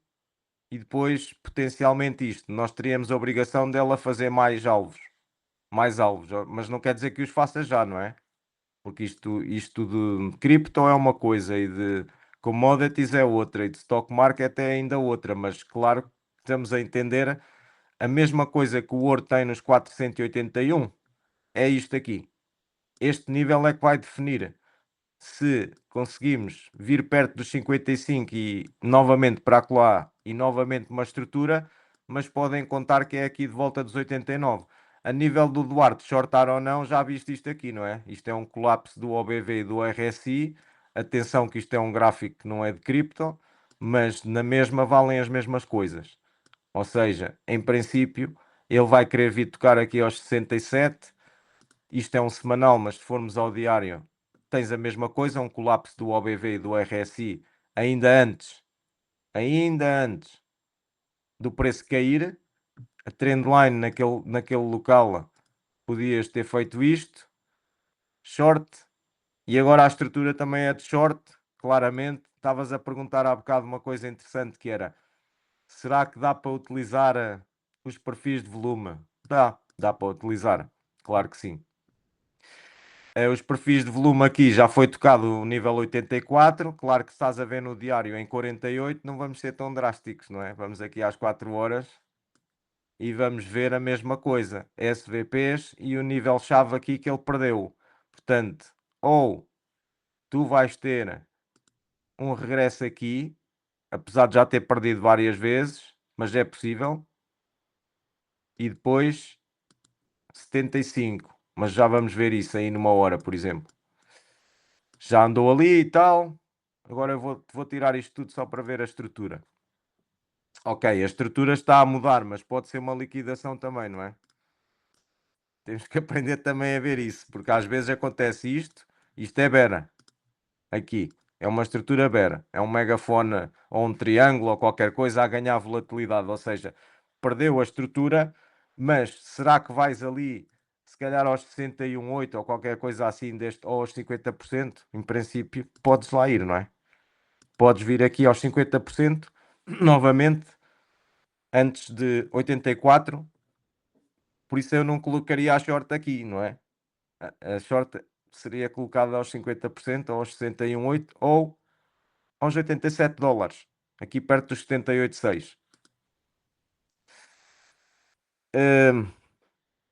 e depois potencialmente isto. Nós teríamos a obrigação dela fazer mais alvos, mas não quer dizer que os faça já, não é? Porque isto de cripto é uma coisa e de commodities é outra e de stock market é ainda outra, mas claro que estamos a entender a mesma coisa que o ouro tem nos 481, é isto aqui. Este nível é que vai definir se conseguimos vir perto dos 55 e novamente para acolá e novamente uma estrutura, mas podem contar que é aqui de volta dos 89. A nível do Duarte, shortar ou não, já viste isto aqui, não é? Isto é um colapso do OBV e do RSI. Atenção que isto é um gráfico que não é de cripto, mas na mesma valem as mesmas coisas. Ou seja, em princípio, ele vai querer vir tocar aqui aos 67. Isto é um semanal, mas se formos ao diário, tens a mesma coisa, um colapso do OBV e do RSI ainda antes do preço cair. A trendline naquele local podias ter feito isto, short, e agora a estrutura também é de short, claramente. Estavas a perguntar há bocado uma coisa interessante que era, será que dá para utilizar os perfis de volume? Dá para utilizar, claro que sim. Os perfis de volume aqui já foi tocado o nível 84. Claro que estás a ver no diário em 48, não vamos ser tão drásticos, não é? Vamos aqui às 4 horas e vamos ver a mesma coisa. SVPs e o nível chave aqui que ele perdeu. Portanto, ou tu vais ter um regresso aqui, apesar de já ter perdido várias vezes, mas é possível. E depois 75. Mas já vamos ver isso aí numa hora, por exemplo. Já andou ali e tal. Agora eu vou tirar isto tudo só para ver a estrutura. Ok, a estrutura está a mudar, mas pode ser uma liquidação também, não é? Temos que aprender também a ver isso, porque às vezes acontece isto é Bera, aqui, é uma estrutura Bera, é um megafone ou um triângulo ou qualquer coisa a ganhar volatilidade, ou seja, perdeu a estrutura, mas será que vais ali, se calhar aos 61,8 ou qualquer coisa assim, ou aos 50%? Em princípio, podes lá ir, não é? Podes vir aqui aos 50% novamente antes de 84, por isso eu não colocaria a short aqui, não é? A short seria colocada aos 50%, ou aos 61,8 ou aos 87 dólares, aqui perto dos 78,6.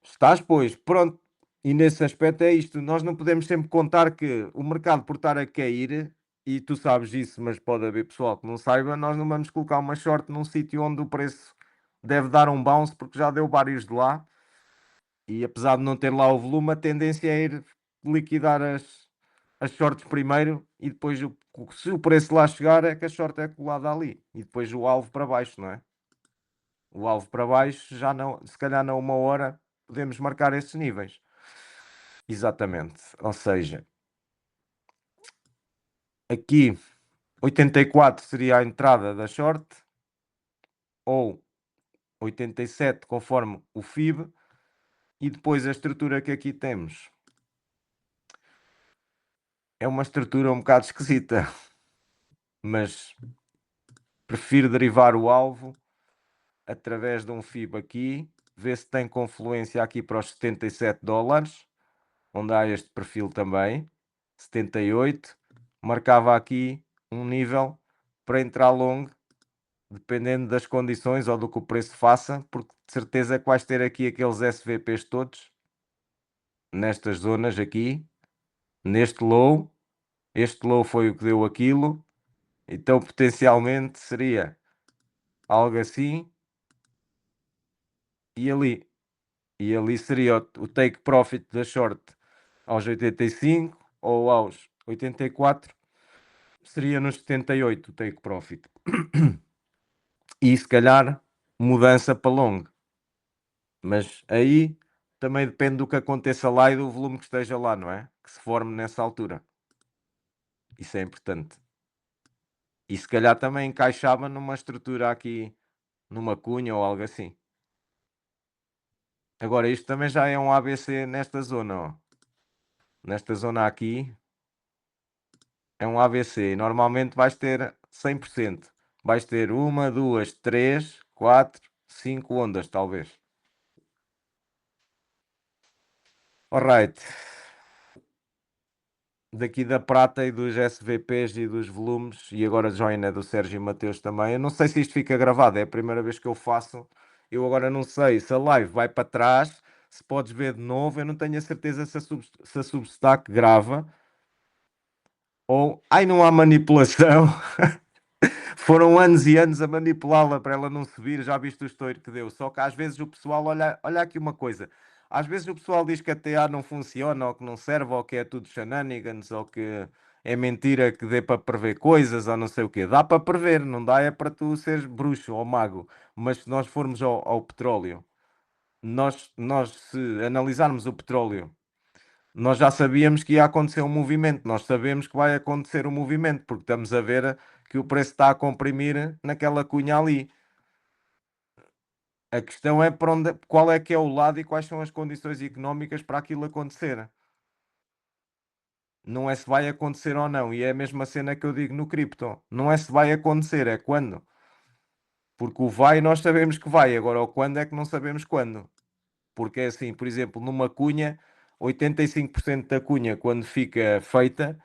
Estás, pois, pronto. E nesse aspecto é isto. Nós não podemos sempre contar que o mercado por estar a cair, e tu sabes isso, mas pode haver pessoal que não saiba, nós não vamos colocar uma short num sítio onde o preço deve dar um bounce, porque já deu vários de lá. E apesar de não ter lá o volume, a tendência é ir liquidar as shorts primeiro e depois, se o preço lá chegar, é que a short é colada ali. E depois o alvo para baixo, não é? O alvo para baixo, já não, se calhar na uma hora, podemos marcar esses níveis. Exatamente. Ou seja, aqui 84 seria a entrada da short, ou 87 conforme o FIB, e depois a estrutura que aqui temos é uma estrutura um bocado esquisita, mas prefiro derivar o alvo através de um FIB aqui, ver se tem confluência aqui para os 77 dólares, onde há este perfil também, 78, marcava aqui um nível para entrar long, dependendo das condições ou do que o preço faça, porque de certeza que vais ter aqui aqueles SVPs todos, nestas zonas aqui, neste low, este low foi o que deu aquilo, então potencialmente seria algo assim, e ali seria o take profit da short aos 85 ou aos 84, seria nos 78 o take profit. E se calhar mudança para long. Mas aí também depende do que aconteça lá e do volume que esteja lá, não é? Que se forme nessa altura. Isso é importante. E se calhar também encaixava numa estrutura aqui, numa cunha ou algo assim. Agora, isto também já é um ABC nesta zona, ó. Nesta zona aqui é um ABC. Normalmente vais ter 100%. Vais ter uma, duas, três, quatro, cinco ondas, talvez. Alright. Daqui da prata e dos SVPs e dos volumes, e agora joina do Sérgio Mateus também. Eu não sei se isto fica gravado, é a primeira vez que eu faço. Eu agora não sei se a live vai para trás, se podes ver de novo. Eu não tenho a certeza se a Substack grava ou. Ai, não há manipulação. Foram anos e anos a manipulá-la para ela não subir, já viste o estouro que deu. Só que às vezes o pessoal, olha aqui uma coisa, às vezes o pessoal diz que a TA não funciona, ou que não serve, ou que é tudo shenanigans, ou que é mentira que dê para prever coisas, ou não sei o quê. Dá para prever, não dá é para tu seres bruxo ou mago. Mas se nós formos ao petróleo, nós se analisarmos o petróleo, nós já sabíamos que ia acontecer um movimento, nós sabemos que vai acontecer um movimento, porque estamos a ver que o preço está a comprimir naquela cunha ali. A questão é para onde, qual é que é o lado e quais são as condições económicas para aquilo acontecer. Não é se vai acontecer ou não, e é a mesma cena que eu digo no cripto. Não é se vai acontecer, é quando. Porque o vai nós sabemos que vai, agora o quando é que não sabemos quando. Porque é assim, por exemplo, numa cunha, 85% da cunha, quando fica feita,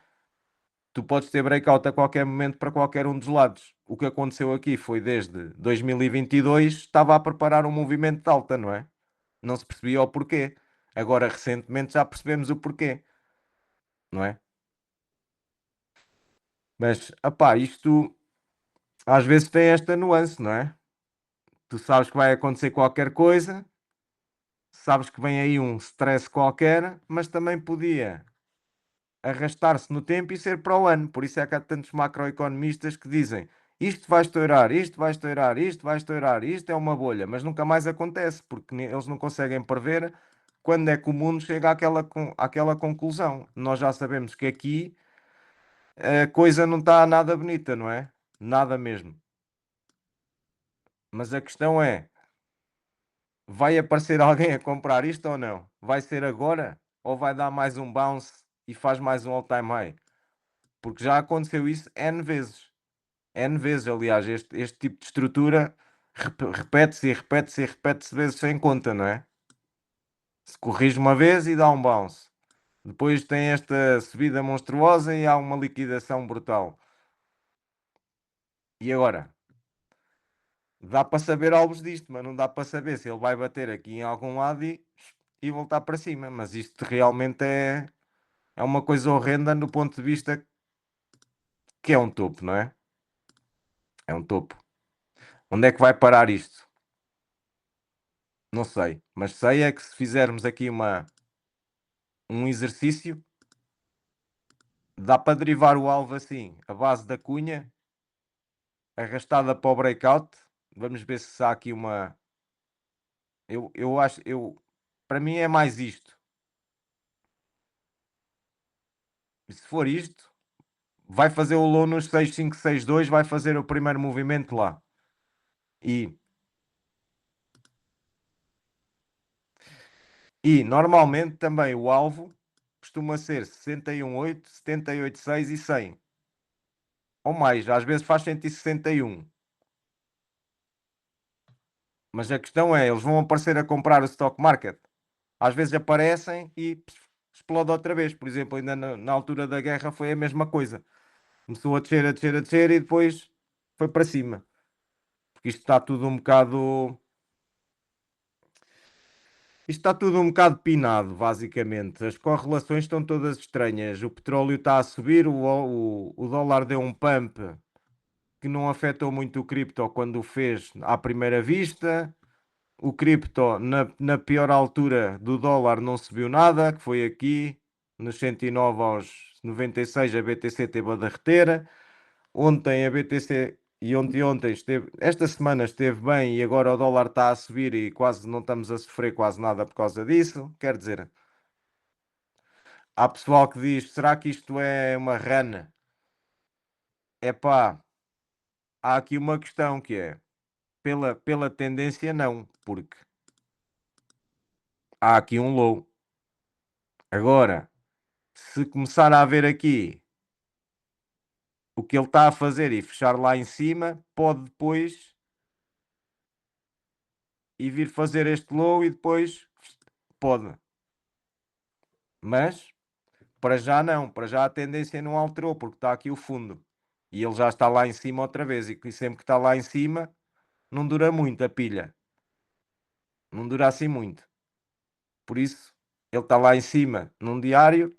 tu podes ter breakout a qualquer momento para qualquer um dos lados. O que aconteceu aqui foi desde 2022, estava a preparar um movimento de alta, não é? Não se percebia o porquê. Agora, recentemente, já percebemos o porquê, não é? Mas, apá, isto às vezes tem esta nuance, não é? Tu sabes que vai acontecer qualquer coisa, sabes que vem aí um stress qualquer, mas também podia arrastar-se no tempo e ser para o ano. Por isso é que há tantos macroeconomistas que dizem isto vai estourar, isto vai estourar, isto vai estourar, isto é uma bolha, mas nunca mais acontece, porque eles não conseguem prever quando é que o mundo chega àquela conclusão. Nós já sabemos que aqui a coisa não está nada bonita, não é? Nada mesmo. Mas a questão é, vai aparecer alguém a comprar isto ou não? Vai ser agora? Ou vai dar mais um bounce e faz mais um all-time high? Porque já aconteceu isso N vezes. N vezes, aliás, este tipo de estrutura repete-se e repete-se e repete-se vezes sem conta, não é? Se corrige uma vez e dá um bounce. Depois tem esta subida monstruosa e há uma liquidação brutal. E agora? Dá para saber algo disto, mas não dá para saber se ele vai bater aqui em algum lado e voltar para cima. Mas isto realmente é uma coisa horrenda no ponto de vista que é um topo, não é? É um topo. Onde é que vai parar isto? Não sei. Mas sei é que se fizermos aqui um exercício, dá para derivar o alvo assim, a base da cunha, arrastada para o breakout. Vamos ver se há aqui uma. Eu acho, para mim é mais isto. E se for isto, vai fazer o low nos 6562, vai fazer o primeiro movimento lá. E, normalmente também o alvo costuma ser 61,8, 78,6 e 100. Ou mais, às vezes faz 161. Mas a questão é, eles vão aparecer a comprar o stock market. Às vezes aparecem e explode outra vez. Por exemplo, ainda na altura da guerra foi a mesma coisa. Começou a descer, a descer, a descer e depois foi para cima. Porque isto está tudo um bocado. Isto está tudo um bocado pinado, basicamente. As correlações estão todas estranhas. O petróleo está a subir, o dólar deu um pump que não afetou muito o cripto quando o fez à primeira vista. O cripto, na pior altura do dólar, não subiu nada, que foi aqui. nos 109 aos 96 a BTC teve a derreter. Ontem a BTC e ontem esteve, esta semana esteve bem e agora o dólar está a subir e quase não estamos a sofrer quase nada por causa disso. Quer dizer, há pessoal que diz: será que isto é uma rana? Epá, há aqui uma questão que é, pela tendência não, porque há aqui um low. Agora, se começar a haver aqui o que ele está a fazer e fechar lá em cima, pode depois ir vir fazer este low e depois pode. Mas para já não, para já a tendência não alterou, porque está aqui o fundo. E ele já está lá em cima outra vez. E sempre que está lá em cima, não dura muito a pilha. Não dura assim muito. Por isso, ele está lá em cima num diário,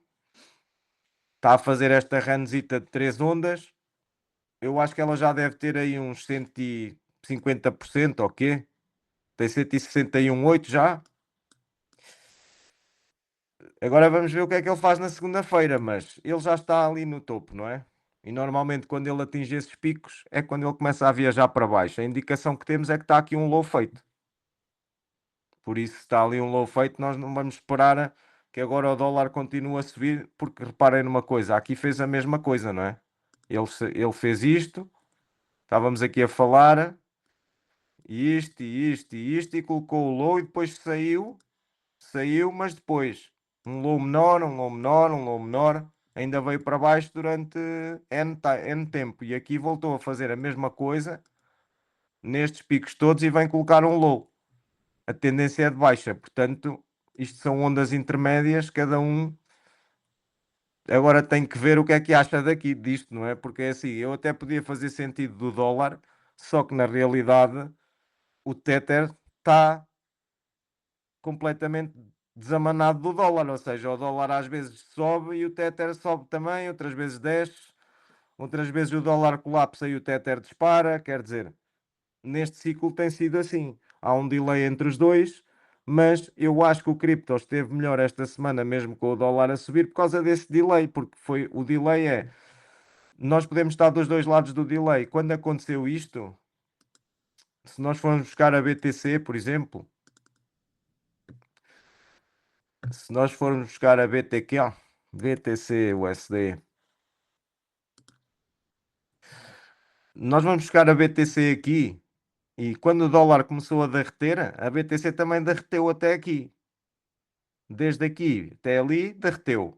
está a fazer esta ranzita de 3 ondas. Eu acho que ela já deve ter aí uns 150%, ou quê? Tem 161,8 já. Agora vamos ver o que é que ele faz na segunda-feira, mas ele já está ali no topo, não é? E normalmente quando ele atinge esses picos é quando ele começa a viajar para baixo. A indicação que temos é que está aqui um low feito. Por isso, se está ali um low feito, nós não vamos esperar que agora o dólar continue a subir, porque reparem numa coisa, aqui fez a mesma coisa, não é? Ele fez isto, estávamos aqui a falar, e isto, e isto, e isto, e colocou o low e depois saiu, mas depois um low menor, um low menor, um low menor, ainda veio para baixo durante N tempo. E aqui voltou a fazer a mesma coisa nestes picos todos e vem colocar um low. A tendência é de baixa, portanto, isto são ondas intermédias, cada um agora tem que ver o que é que acha disto, não é? Porque é assim, eu até podia fazer sentido do dólar, só que na realidade o Tether está completamente desamanado do dólar, ou seja, o dólar às vezes sobe e o Tether sobe também, outras vezes desce, outras vezes o dólar colapsa e o Tether dispara, quer dizer, neste ciclo tem sido assim. Há um delay entre os dois, mas eu acho que o cripto esteve melhor esta semana, mesmo com o dólar a subir, por causa desse delay, porque foi o delay nós podemos estar dos dois lados do delay. Quando aconteceu isto, se nós formos buscar a BTC, por exemplo, se nós formos buscar a BTC USD, nós vamos buscar a BTC aqui e quando o dólar começou a derreter, a BTC também derreteu até aqui. Desde aqui até ali, derreteu.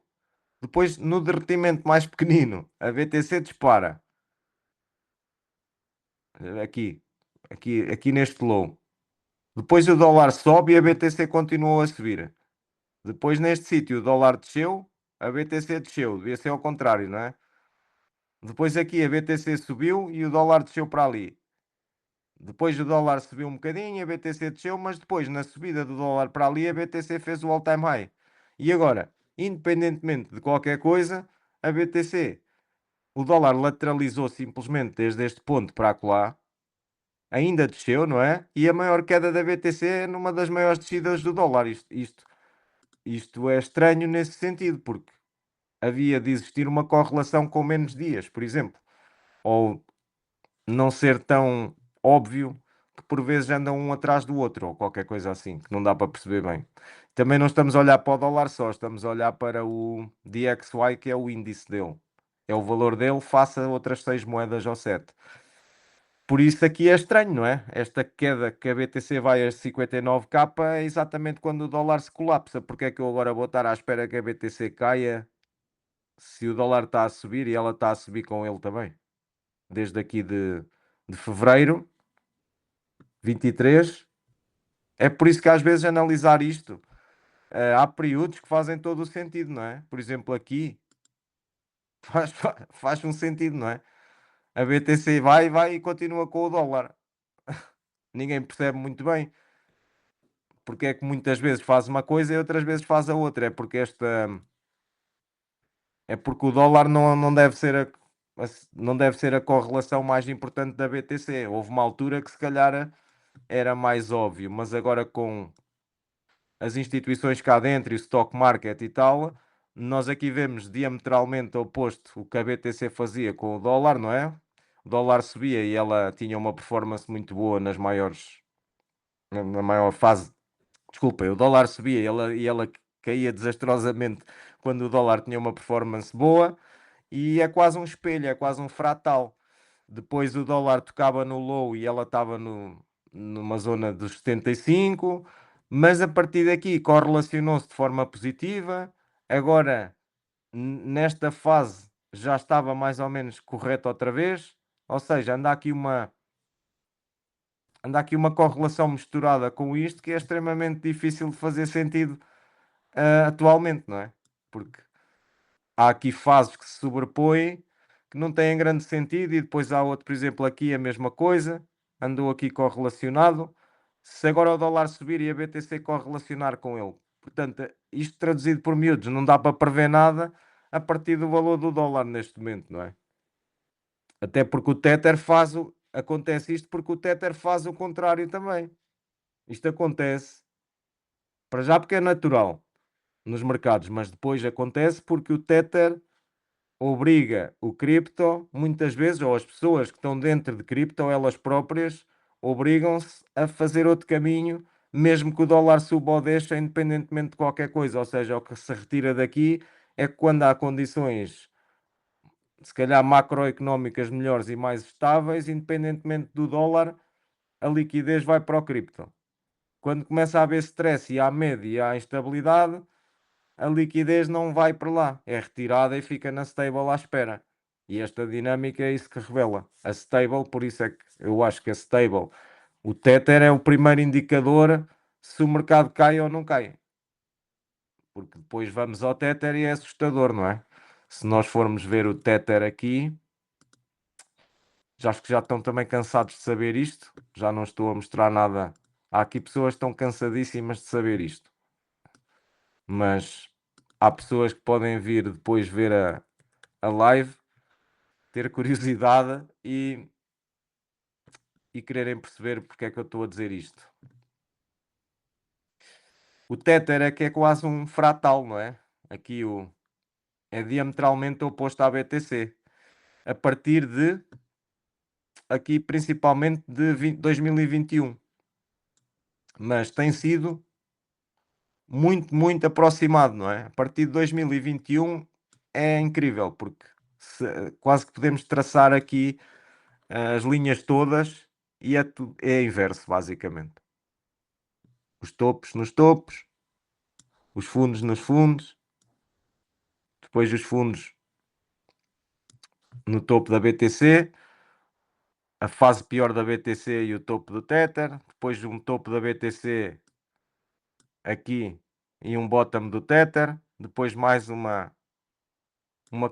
Depois, no derretimento mais pequenino, a BTC dispara. Aqui, aqui neste low. Depois o dólar sobe e a BTC continuou a subir. Depois neste sítio o dólar desceu, a BTC desceu. Devia ser ao contrário, não é? Depois aqui a BTC subiu e o dólar desceu para ali. Depois o dólar subiu um bocadinho, a BTC desceu, mas depois na subida do dólar para ali a BTC fez o all-time high. E agora, independentemente de qualquer coisa, a BTC, o dólar lateralizou simplesmente desde este ponto para acolá, ainda desceu, não é? E a maior queda da BTC é numa das maiores descidas do dólar. Isto é estranho nesse sentido, porque havia de existir uma correlação com menos dias, por exemplo, ou não ser tão óbvio que por vezes andam um atrás do outro, ou qualquer coisa assim, que não dá para perceber bem. Também não estamos a olhar para o dólar só, estamos a olhar para o DXY, que é o índice dele. É o valor dele face a outras 6 moedas ou 7. Por isso aqui é estranho, não é? Esta queda que a BTC vai a 59k é exatamente quando o dólar se colapsa. Porque é que eu agora vou estar à espera que a BTC caia se o dólar está a subir e ela está a subir com ele também? Desde aqui de fevereiro 23. É por isso que às vezes analisar isto, há períodos que fazem todo o sentido, não é? Por exemplo, aqui faz um sentido, não é? A BTC vai e continua com o dólar. Ninguém percebe muito bem porque é que muitas vezes faz uma coisa e outras vezes faz a outra. É porque o dólar não deve ser não deve ser a correlação mais importante da BTC. Houve uma altura que se calhar era mais óbvio, mas agora com as instituições cá dentro e o stock market e tal, nós aqui vemos diametralmente oposto o que a BTC fazia com o dólar, não é? O dólar subia e ela tinha uma performance muito boa na maior fase. Desculpa, o dólar subia e ela caía desastrosamente quando o dólar tinha uma performance boa, e é quase um espelho, é quase um fratal. Depois o dólar tocava no low e ela estava numa zona dos 75, mas a partir daqui correlacionou-se de forma positiva. Agora, nesta fase, já estava mais ou menos correto outra vez, ou seja, anda aqui uma correlação misturada com isto que é extremamente difícil de fazer sentido atualmente, não é? Porque há aqui fases que se sobrepõem que não têm grande sentido, e depois há outro, por exemplo, aqui a mesma coisa, andou aqui correlacionado. Se agora o dólar subir e a BTC correlacionar com ele, portanto, isto traduzido por miúdos, não dá para prever nada a partir do valor do dólar neste momento, não é? Até porque o Tether acontece isto porque o Tether faz o contrário também. Isto acontece, para já porque é natural nos mercados, mas depois acontece porque o Tether obriga o cripto, muitas vezes, ou as pessoas que estão dentro de cripto, elas próprias, obrigam-se a fazer outro caminho, mesmo que o dólar suba ou deixe, independentemente de qualquer coisa. Ou seja, o que se retira daqui é que quando há condições, se calhar macroeconómicas melhores e mais estáveis, independentemente do dólar, a liquidez vai para o cripto. Quando começa a haver stress e há medo e há instabilidade, a liquidez não vai para lá, é retirada e fica na stable à espera. E esta dinâmica é isso que revela. A stable, por isso é que eu acho que a stable, o Tether é o primeiro indicador se o mercado cai ou não cai. Porque depois vamos ao Tether e é assustador, não é? Se nós formos ver o Tether aqui, já acho que já estão também cansados de saber isto, já não estou a mostrar nada. Há aqui pessoas que estão cansadíssimas de saber isto, mas há pessoas que podem vir depois ver a live, ter curiosidade e quererem perceber porque é que eu estou a dizer isto. O Tether é que é quase um fratal, não é? Aqui é diametralmente oposto à BTC. A partir de, aqui principalmente de 2021. Mas tem sido muito, muito aproximado, não é? A partir de 2021 é incrível, porque quase que podemos traçar aqui as linhas todas e é inverso, basicamente. Os topos nos topos, os fundos nos fundos, depois os fundos no topo da BTC, a fase pior da BTC e o topo do Tether, depois um topo da BTC aqui e um bottom do Tether, depois mais uma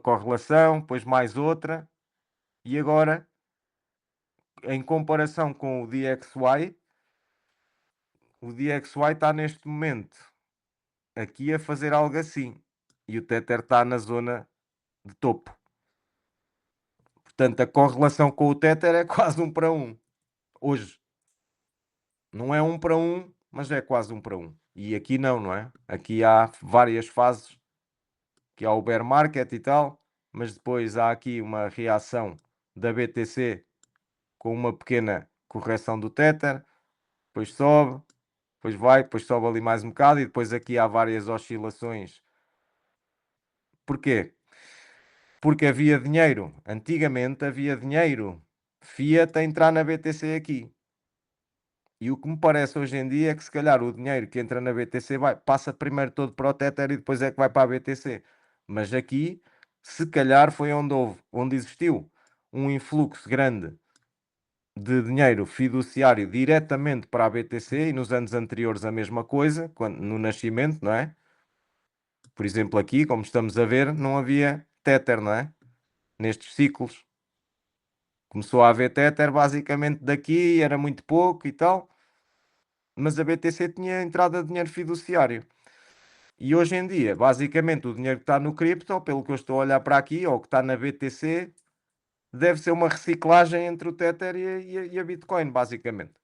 correlação, depois mais outra, e agora, em comparação com o DXY está neste momento aqui a fazer algo assim, e o Tether está na zona de topo. Portanto, a correlação com o Tether é quase 1 para 1 hoje. Não é 1 para 1, mas é quase 1 para 1. E aqui não é? Aqui há várias fases, que há o bear market e tal, mas depois há aqui uma reação da BTC com uma pequena correção do Tether, depois sobe, depois vai, depois sobe ali mais um bocado e depois aqui há várias oscilações. Porquê? Porque havia dinheiro, antigamente havia dinheiro fiat a entrar na BTC aqui. E o que me parece hoje em dia é que se calhar o dinheiro que entra na BTC passa primeiro todo para o Tether e depois é que vai para a BTC. Mas aqui, se calhar foi onde existiu um influxo grande de dinheiro fiduciário diretamente para a BTC, e nos anos anteriores a mesma coisa, no nascimento, não é? Por exemplo, aqui, como estamos a ver, não havia Tether, não é? Nestes ciclos. Começou a haver Tether basicamente daqui, era muito pouco e tal, mas a BTC tinha entrada de dinheiro fiduciário. E hoje em dia, basicamente, o dinheiro que está no cripto, pelo que eu estou a olhar para aqui, ou que está na BTC, deve ser uma reciclagem entre o Tether e a Bitcoin, basicamente.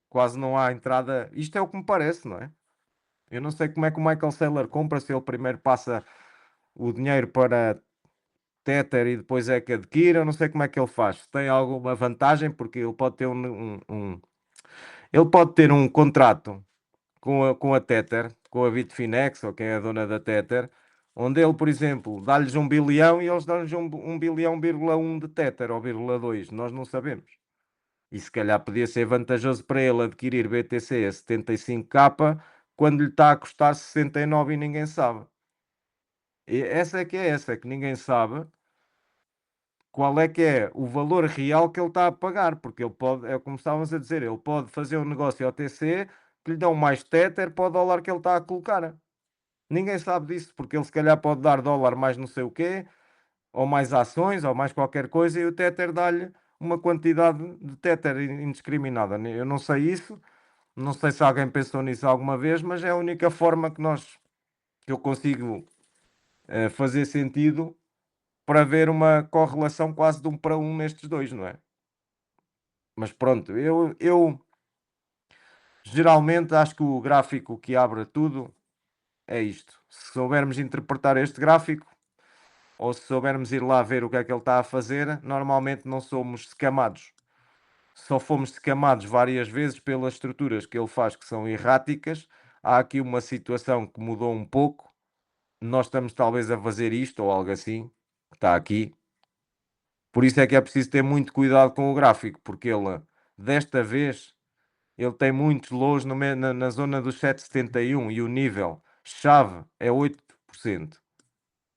Quase não há entrada. Isto é o que me parece, não é? Eu não sei como é que o Michael Saylor compra, se ele primeiro passa o dinheiro para Tether e depois é que adquire, eu não sei como é que ele faz. Tem alguma vantagem, porque ele pode ter ele pode ter um contrato com a Tether, com a Bitfinex, ou quem é a dona da Tether, onde ele, por exemplo, dá-lhes 1 bilhão e eles dão-lhes 1 bilhão,1 de Tether ou 2, nós não sabemos. E se calhar podia ser vantajoso para ele adquirir BTC a 75k quando lhe está a custar 69 e ninguém sabe. E essa é que ninguém sabe qual é que é o valor real que ele está a pagar, porque ele pode, é como estávamos a dizer, ele pode fazer um negócio OTC que lhe dão mais Tether para o dólar que ele está a colocar. Ninguém sabe disso, porque ele se calhar pode dar dólar mais não sei o quê, ou mais ações, ou mais qualquer coisa, e o Tether dá-lhe uma quantidade de Tether indiscriminada. Eu não sei isso, não sei se alguém pensou nisso alguma vez, mas é a única forma que eu consigo fazer sentido para ver uma correlação quase de 1 para 1 nestes dois, não é? Mas pronto, eu geralmente acho que o gráfico que abre tudo é isto. Se soubermos interpretar este gráfico, ou se soubermos ir lá ver o que é que ele está a fazer, normalmente não somos scamados. Só fomos scamados várias vezes pelas estruturas que ele faz que são erráticas. Há aqui uma situação que mudou um pouco. Nós estamos talvez a fazer isto ou algo assim. Está aqui. Por isso é que é preciso ter muito cuidado com o gráfico, porque ele, desta vez, ele tem muitos lows na zona dos 7,71 e o nível chave é 8%.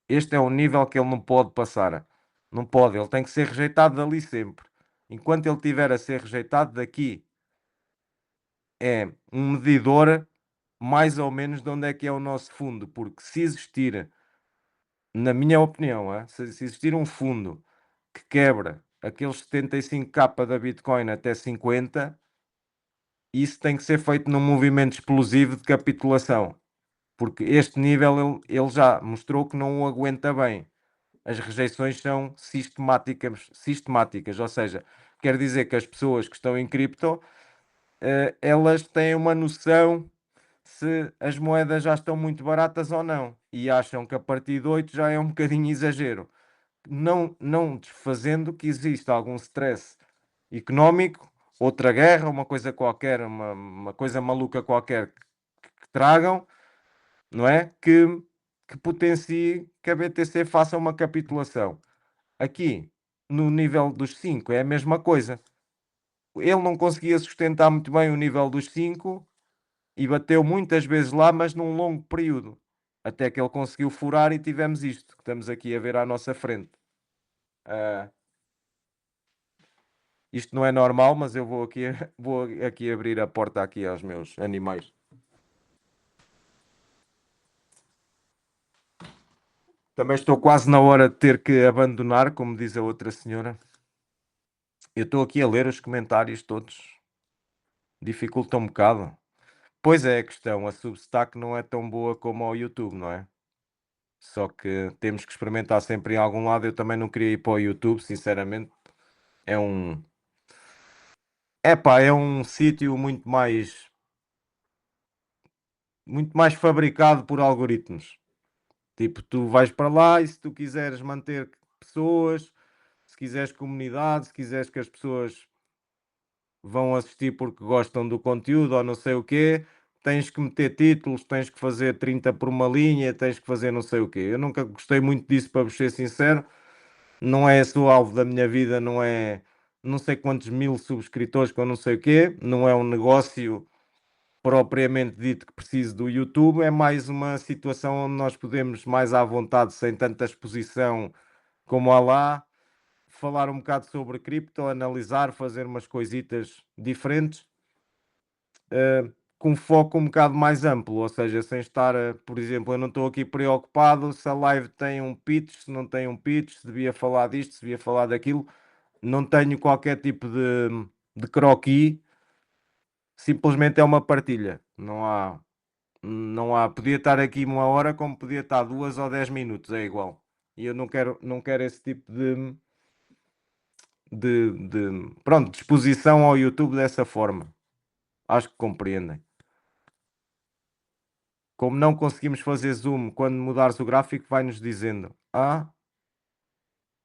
Este é o nível que ele não pode passar. Não pode, ele tem que ser rejeitado dali sempre. Enquanto ele estiver a ser rejeitado daqui, é um medidor mais ou menos de onde é que é o nosso fundo. Porque se existir, na minha opinião, se existir um fundo que quebra aqueles 75k da Bitcoin até 50, isso tem que ser feito num movimento explosivo de capitulação. Porque este nível ele já mostrou que não o aguenta bem. As rejeições são sistemáticas, ou seja, quer dizer que as pessoas que estão em cripto, elas têm uma noção se as moedas já estão muito baratas ou não, e acham que a partir de 8 já é um bocadinho exagero, não desfazendo que existe algum stress económico, outra guerra, uma coisa qualquer, uma coisa maluca qualquer que tragam, não é? Que potencie que a BTC faça uma capitulação. Aqui, no nível dos 5, é a mesma coisa. Ele não conseguia sustentar muito bem o nível dos 5 e bateu muitas vezes lá, mas num longo período. Até que ele conseguiu furar e tivemos isto que estamos aqui a ver à nossa frente. Isto não é normal, mas eu vou aqui abrir a porta aqui aos meus animais. Também estou quase na hora de ter que abandonar, como diz a outra senhora. Eu estou aqui a ler os comentários todos. Dificulta um bocado. Pois é a questão, a Substack não é tão boa como ao YouTube, não é? Só que temos que experimentar sempre em algum lado. Eu também não queria ir para o YouTube, sinceramente. É um. Epá, é um sítio muito mais fabricado por algoritmos. Tipo, tu vais para lá e se tu quiseres manter pessoas, se quiseres comunidade, se quiseres que as pessoas vão assistir porque gostam do conteúdo ou não sei o quê, tens que meter títulos, tens que fazer 30 por uma linha, tens que fazer não sei o quê. Eu nunca gostei muito disso, para vos ser sincero. Não é esse o alvo da minha vida, não é não sei quantos mil subscritores com não sei o quê, não é um negócio propriamente dito que preciso do YouTube, é mais uma situação onde nós podemos mais à vontade, sem tanta exposição como há lá, falar um bocado sobre cripto, analisar, fazer umas coisitas diferentes, com foco um bocado mais amplo, ou seja, sem estar, por exemplo, eu não estou aqui preocupado se a live tem um pitch, se não tem um pitch, se devia falar disto, se devia falar daquilo, não tenho qualquer tipo de croquis, simplesmente é uma partilha, não há, podia estar aqui 1 hora como podia estar 2 ou 10 minutos, é igual. E eu não quero esse tipo pronto, de exposição ao YouTube dessa forma. Acho que compreendem. Como não conseguimos fazer zoom quando mudares o gráfico, vai-nos dizendo: "Ah,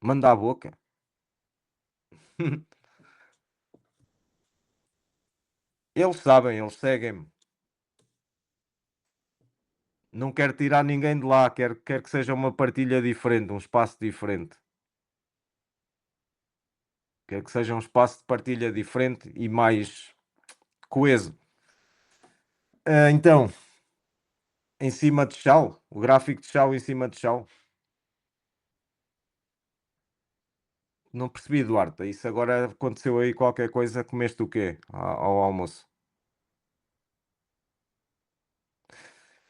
manda a boca". Eles sabem, eles seguem-me. Não quero tirar ninguém de lá, quero que seja uma partilha diferente, um espaço diferente. Quero que seja um espaço de partilha diferente e mais coeso. Então, em cima de chão, o gráfico de chão em cima de chão. Não percebi, Duarte. Isso agora aconteceu aí qualquer coisa, comeste o quê ao almoço?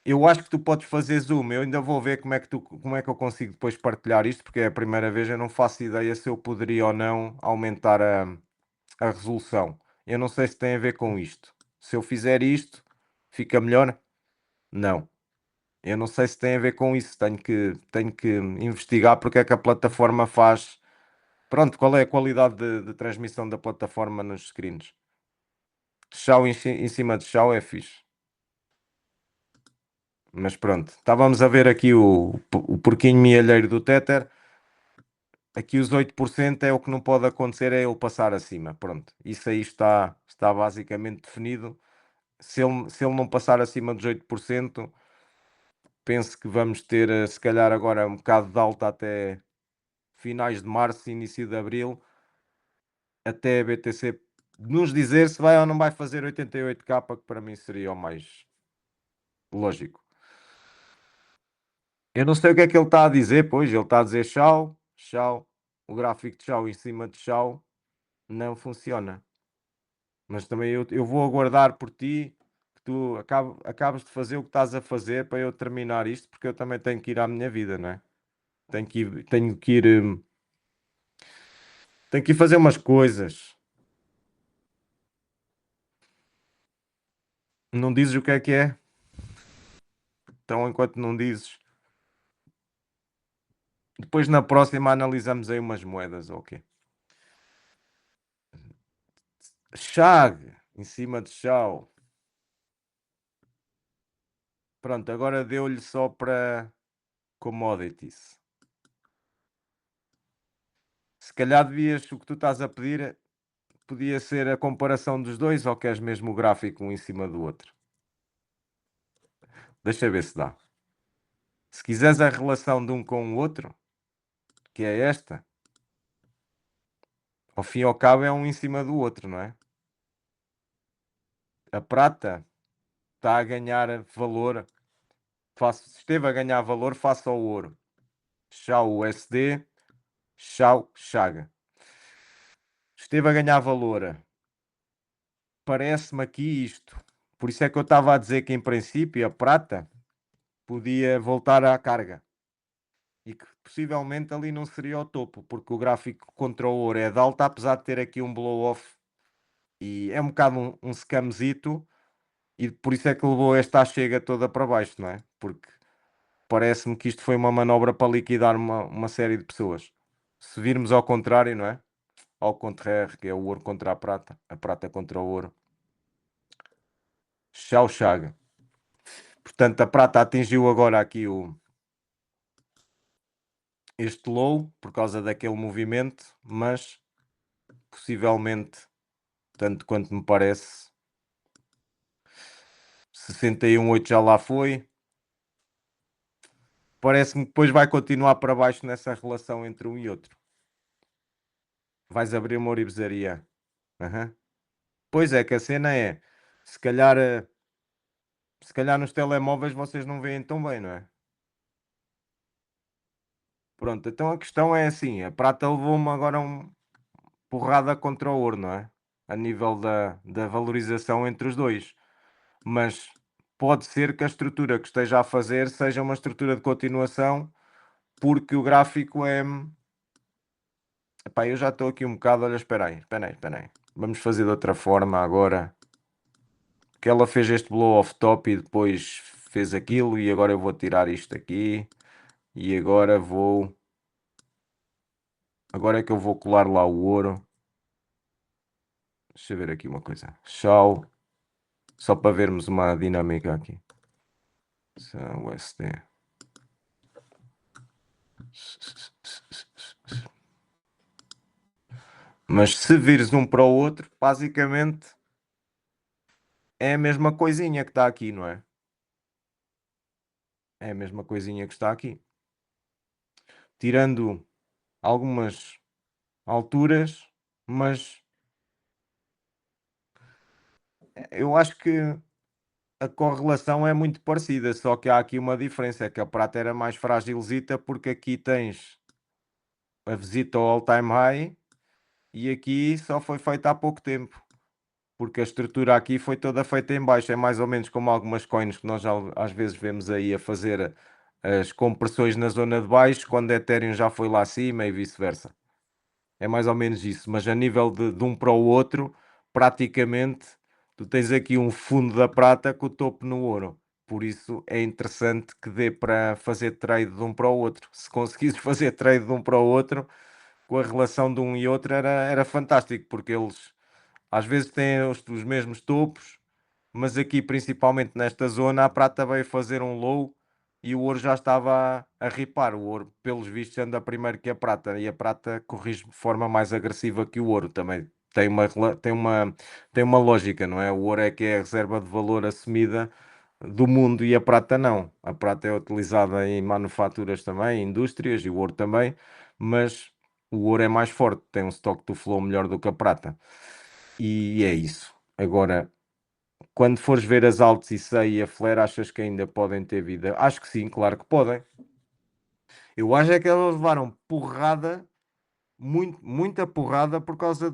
Eu acho que tu podes fazer zoom, eu ainda vou ver como é que eu consigo depois partilhar isto, porque é a primeira vez, eu não faço ideia se eu poderia ou não aumentar a resolução. Eu não sei se tem a ver com isto. Se eu fizer isto, fica melhor? Não. Eu não sei se tem a ver com isso, tenho que investigar porque é que a plataforma faz. Pronto, qual é a qualidade de transmissão da plataforma nos screens? Chau em cima de chau é fixe. Mas pronto, estávamos a ver aqui o porquinho mielheiro do Tether. Aqui os 8% é o que não pode acontecer, é ele passar acima. Pronto, isso aí está basicamente definido. Se ele não passar acima dos 8%, penso que vamos ter, se calhar, agora um bocado de alta até finais de março, início de abril, até a BTC nos dizer se vai ou não vai fazer 88k, que para mim seria o mais lógico. Eu não sei o que é que ele está a dizer, pois, ele está a dizer tchau, tchau, o gráfico de tchau em cima de tchau não funciona. Mas também eu vou aguardar por ti, que tu acabes de fazer o que estás a fazer para eu terminar isto, porque eu também tenho que ir à minha vida, não é? Tenho que ir fazer umas coisas. Não dizes o que é que é? Então, enquanto não dizes, depois na próxima analisamos aí umas moedas, ok? Chag, em cima de chau. Pronto, agora deu-lhe só para commodities. Se calhar devias, o que tu estás a pedir, podia ser a comparação dos dois ou queres mesmo o gráfico um em cima do outro? Deixa ver se dá. Se quiseres a relação de um com o outro, que é esta, ao fim e ao cabo é um em cima do outro, não é? A prata está a ganhar valor, esteve a ganhar valor face ao ouro. Chau USD, chau chaga. Esteve a ganhar valor. Parece-me aqui isto. Por isso é que eu estava a dizer que em princípio a prata podia voltar à carga. E que possivelmente ali não seria o topo, porque o gráfico contra o ouro é de alta, apesar de ter aqui um blow-off. E é um bocado um scamzito, e por isso é que levou esta chega toda para baixo, não é? Porque parece-me que isto foi uma manobra para liquidar uma série de pessoas. Se virmos ao contrário, não é? Ao contrário, que é o ouro contra a prata contra o ouro. Chau chaga. Portanto, a prata atingiu agora aqui este low por causa daquele movimento, mas possivelmente, tanto quanto me parece, 61,8 já lá foi. Parece-me que depois vai continuar para baixo nessa relação entre um e outro. Vais abrir uma orivesaria. Aham. Pois é, que a cena é, se calhar, se calhar nos telemóveis vocês não veem tão bem, não é? Pronto, então a questão é assim, a prata levou-me agora porrada contra o ouro, não é? A nível da valorização entre os dois. Mas pode ser que a estrutura que esteja a fazer seja uma estrutura de continuação, porque o gráfico é. Epá, eu já estou aqui um bocado. Olha, espera aí. Vamos fazer de outra forma agora. Que ela fez este blow off top e depois fez aquilo, e agora eu vou tirar isto aqui. E agora vou. Agora é que eu vou colar lá o ouro. Deixa eu ver aqui uma coisa. Tchau. Só para vermos uma dinâmica aqui. USD. Mas se vires um para o outro, basicamente é a mesma coisinha que está aqui, não é? É a mesma coisinha que está aqui. Tirando algumas alturas, mas eu acho que a correlação é muito parecida, só que há aqui uma diferença, é que a prata era mais fragilzita porque aqui tens a visita ao all-time high e aqui só foi feita há pouco tempo. Porque a estrutura aqui foi toda feita em baixo, é mais ou menos como algumas coins que nós às vezes vemos aí a fazer as compressões na zona de baixo, quando a Ethereum já foi lá acima e vice-versa. É mais ou menos isso, mas a nível de um para o outro, praticamente, tu tens aqui um fundo da prata com o topo no ouro. Por isso é interessante que dê para fazer trade de um para o outro. Se conseguires fazer trade de um para o outro, com a relação de um e outro, era fantástico, porque eles às vezes têm os mesmos topos, mas aqui, principalmente nesta zona, a prata veio fazer um low e o ouro já estava a ripar. O ouro, pelos vistos, anda primeiro que a prata e a prata corrige de forma mais agressiva que o ouro também. Tem uma lógica, não é? O ouro é que é a reserva de valor assumida do mundo e a prata não. A prata é utilizada em manufaturas também, em indústrias e o ouro também, mas o ouro é mais forte, tem um stock to flow melhor do que a prata. E é isso. Agora, quando fores ver as altas e SEI e a Flare, achas que ainda podem ter vida? Acho que sim, claro que podem. Eu acho é que elas levaram porrada, muita porrada, por causa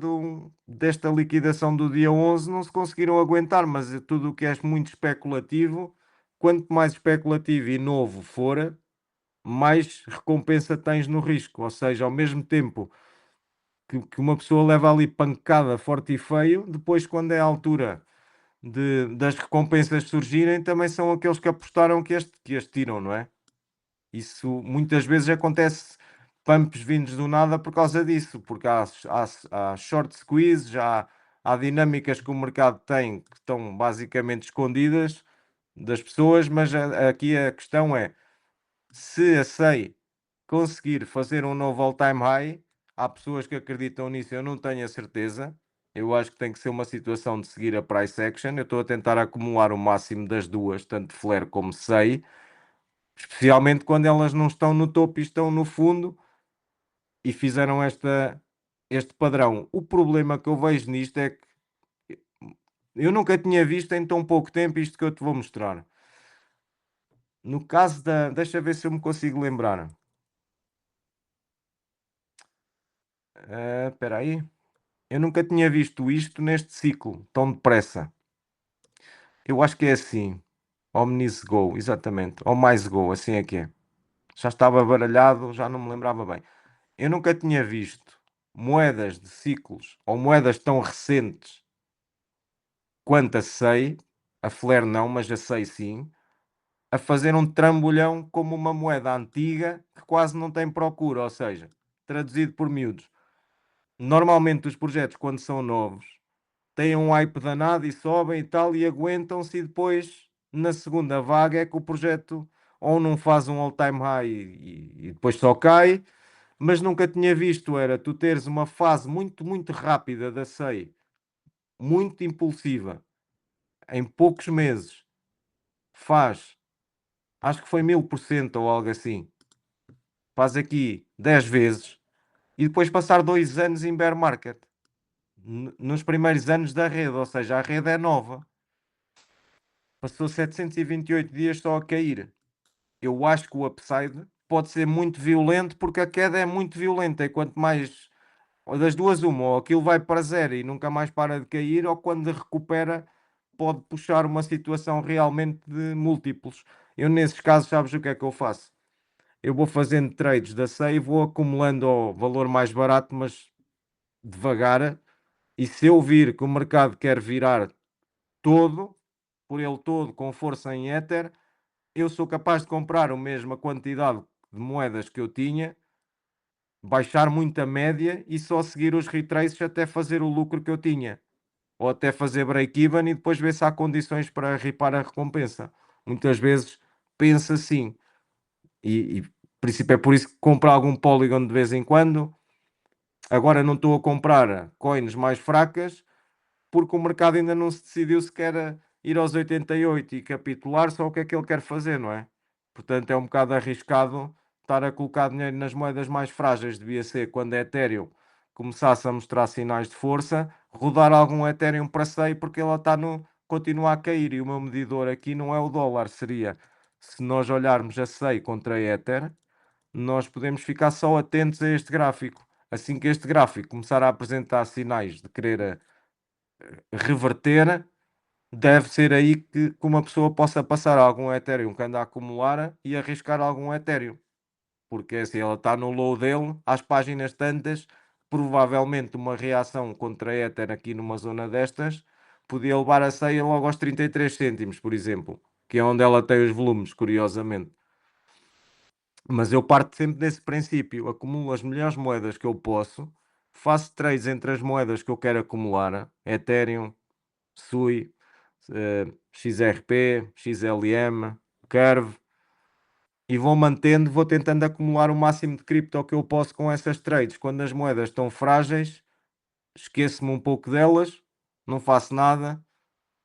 desta liquidação do dia 11, não se conseguiram aguentar, mas tudo o que é muito especulativo, quanto mais especulativo e novo for, mais recompensa tens no risco. Ou seja, ao mesmo tempo que uma pessoa leva ali pancada forte e feio, depois quando é a altura das recompensas surgirem, também são aqueles que apostaram que as tiram, não é? Isso muitas vezes acontece pumps vindos do nada por causa disso, porque há short squeeze, já há dinâmicas que o mercado tem que estão basicamente escondidas das pessoas, mas aqui a questão é se a SEI conseguir fazer um novo all-time high, há pessoas que acreditam nisso, eu não tenho a certeza. Eu acho que tem que ser uma situação de seguir a price action. Eu estou a tentar acumular o máximo das duas, tanto Flare como SEI, especialmente quando elas não estão no topo e estão no fundo e fizeram este padrão. O problema que eu vejo nisto é que eu nunca tinha visto em tão pouco tempo isto que eu te vou mostrar. No caso da. Deixa ver se eu me consigo lembrar. Espera aí. Eu nunca tinha visto isto neste ciclo, tão depressa. Eu acho que é assim. Omnis Go, exatamente. Ou mais Go, assim é que é. Já estava baralhado, já não me lembrava bem. Eu nunca tinha visto moedas de ciclos ou moedas tão recentes quanto a SEI, a Flare não, mas a SEI sim, a fazer um trambolhão como uma moeda antiga que quase não tem procura, ou seja, traduzido por miúdos. Normalmente os projetos, quando são novos, têm um hype danado e sobem e tal, e aguentam-se, e depois, na segunda vaga, é que o projeto ou não faz um all-time high e depois só cai, mas nunca tinha visto, era tu teres uma fase muito, muito rápida da SEI, muito impulsiva, em poucos meses, faz, acho que foi 1000% ou algo assim, faz aqui 10 vezes, e depois passar 2 anos em bear market, nos primeiros anos da rede, ou seja, a rede é nova. Passou 728 dias só a cair. Eu acho que o upside pode ser muito violento porque a queda é muito violenta. E quanto mais, ou das duas, uma, ou aquilo vai para zero e nunca mais para de cair, ou quando recupera, pode puxar uma situação realmente de múltiplos. Eu, nesses casos, sabes o que é que eu faço? Eu vou fazendo trades da SEI e vou acumulando ao valor mais barato, mas devagar. E se eu vir que o mercado quer virar todo, por ele todo, com força em Ether, eu sou capaz de comprar a mesma quantidade de moedas que eu tinha, baixar muito a média e só seguir os retraces até fazer o lucro que eu tinha. Ou até fazer break-even e depois ver se há condições para ripar a recompensa. Muitas vezes pense assim. E princípio é por isso que compro algum Polygon de vez em quando. Agora não estou a comprar coins mais fracas, porque o mercado ainda não se decidiu se quer ir aos 88 e capitular, só o que é que ele quer fazer, não é? Portanto, é um bocado arriscado estar a colocar dinheiro nas moedas mais frágeis. Devia ser quando a Ethereum começasse a mostrar sinais de força, rodar algum Ethereum para SEI, porque ela está no, continua a cair. E o meu medidor aqui não é o dólar, seria se nós olharmos a SEI contra a Ether, nós podemos ficar só atentos a este gráfico. Assim que este gráfico começar a apresentar sinais de querer reverter, deve ser aí que uma pessoa possa passar algum Ethereum que anda a acumular e arriscar algum Ethereum. Porque assim, ela está no low dele, às páginas tantas, provavelmente uma reação contra Ether aqui numa zona destas podia levar a ceia logo aos 33 cêntimos, por exemplo, que é onde ela tem os volumes, curiosamente. Mas eu parto sempre desse princípio, acumulo as melhores moedas que eu posso, faço trades entre as moedas que eu quero acumular, Ethereum, SUI, XRP, XLM, Curve, e vou mantendo, vou tentando acumular o máximo de cripto que eu posso com essas trades. Quando as moedas estão frágeis, esqueço-me um pouco delas, não faço nada,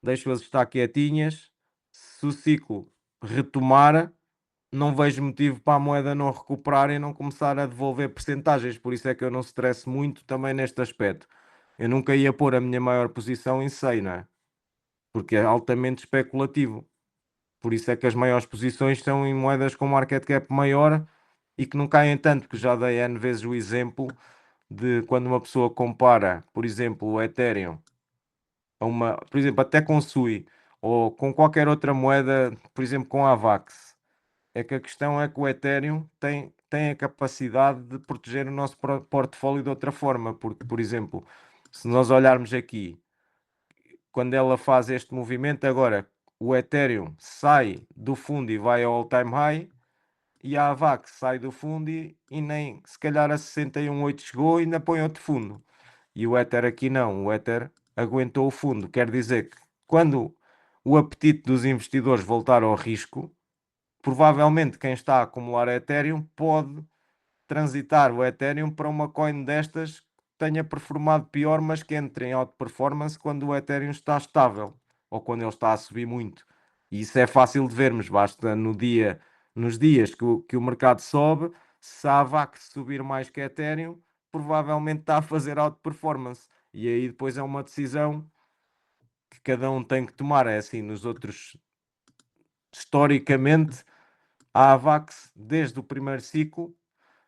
deixo-as estar quietinhas. Se o ciclo retomar, não vejo motivo para a moeda não recuperar e não começar a devolver percentagens. Por isso é que eu não estresso muito também neste aspecto. Eu nunca ia pôr a minha maior posição em 100, não é? Porque é altamente especulativo. Por isso é que as maiores posições são em moedas com market cap maior e que não caem tanto, que já dei N vezes o exemplo de quando uma pessoa compara, por exemplo, o Ethereum a uma, por exemplo, até com SUI ou com qualquer outra moeda, por exemplo, com a AVAX. É que a questão é que o Ethereum tem a capacidade de proteger o nosso portfólio de outra forma, porque, por exemplo, se nós olharmos aqui, quando ela faz este movimento, agora o Ethereum sai do fundo e vai ao all-time high, e a AVAX sai do fundo e nem se calhar a 61,8 chegou e ainda põe outro fundo. E o Ether aqui não, o Ether aguentou o fundo. Quer dizer que quando o apetite dos investidores voltar ao risco, provavelmente quem está a acumular Ethereum pode transitar o Ethereum para uma coin destas que tenha performado pior, mas que entre em alta performance quando o Ethereum está estável ou quando ele está a subir muito. E isso é fácil de vermos, basta nos dias que o mercado sobe, se a AVAX subir mais que a Ethereum, provavelmente está a fazer alta performance. E aí depois é uma decisão que cada um tem que tomar. É assim, nos outros, historicamente, a AVAX, desde o primeiro ciclo,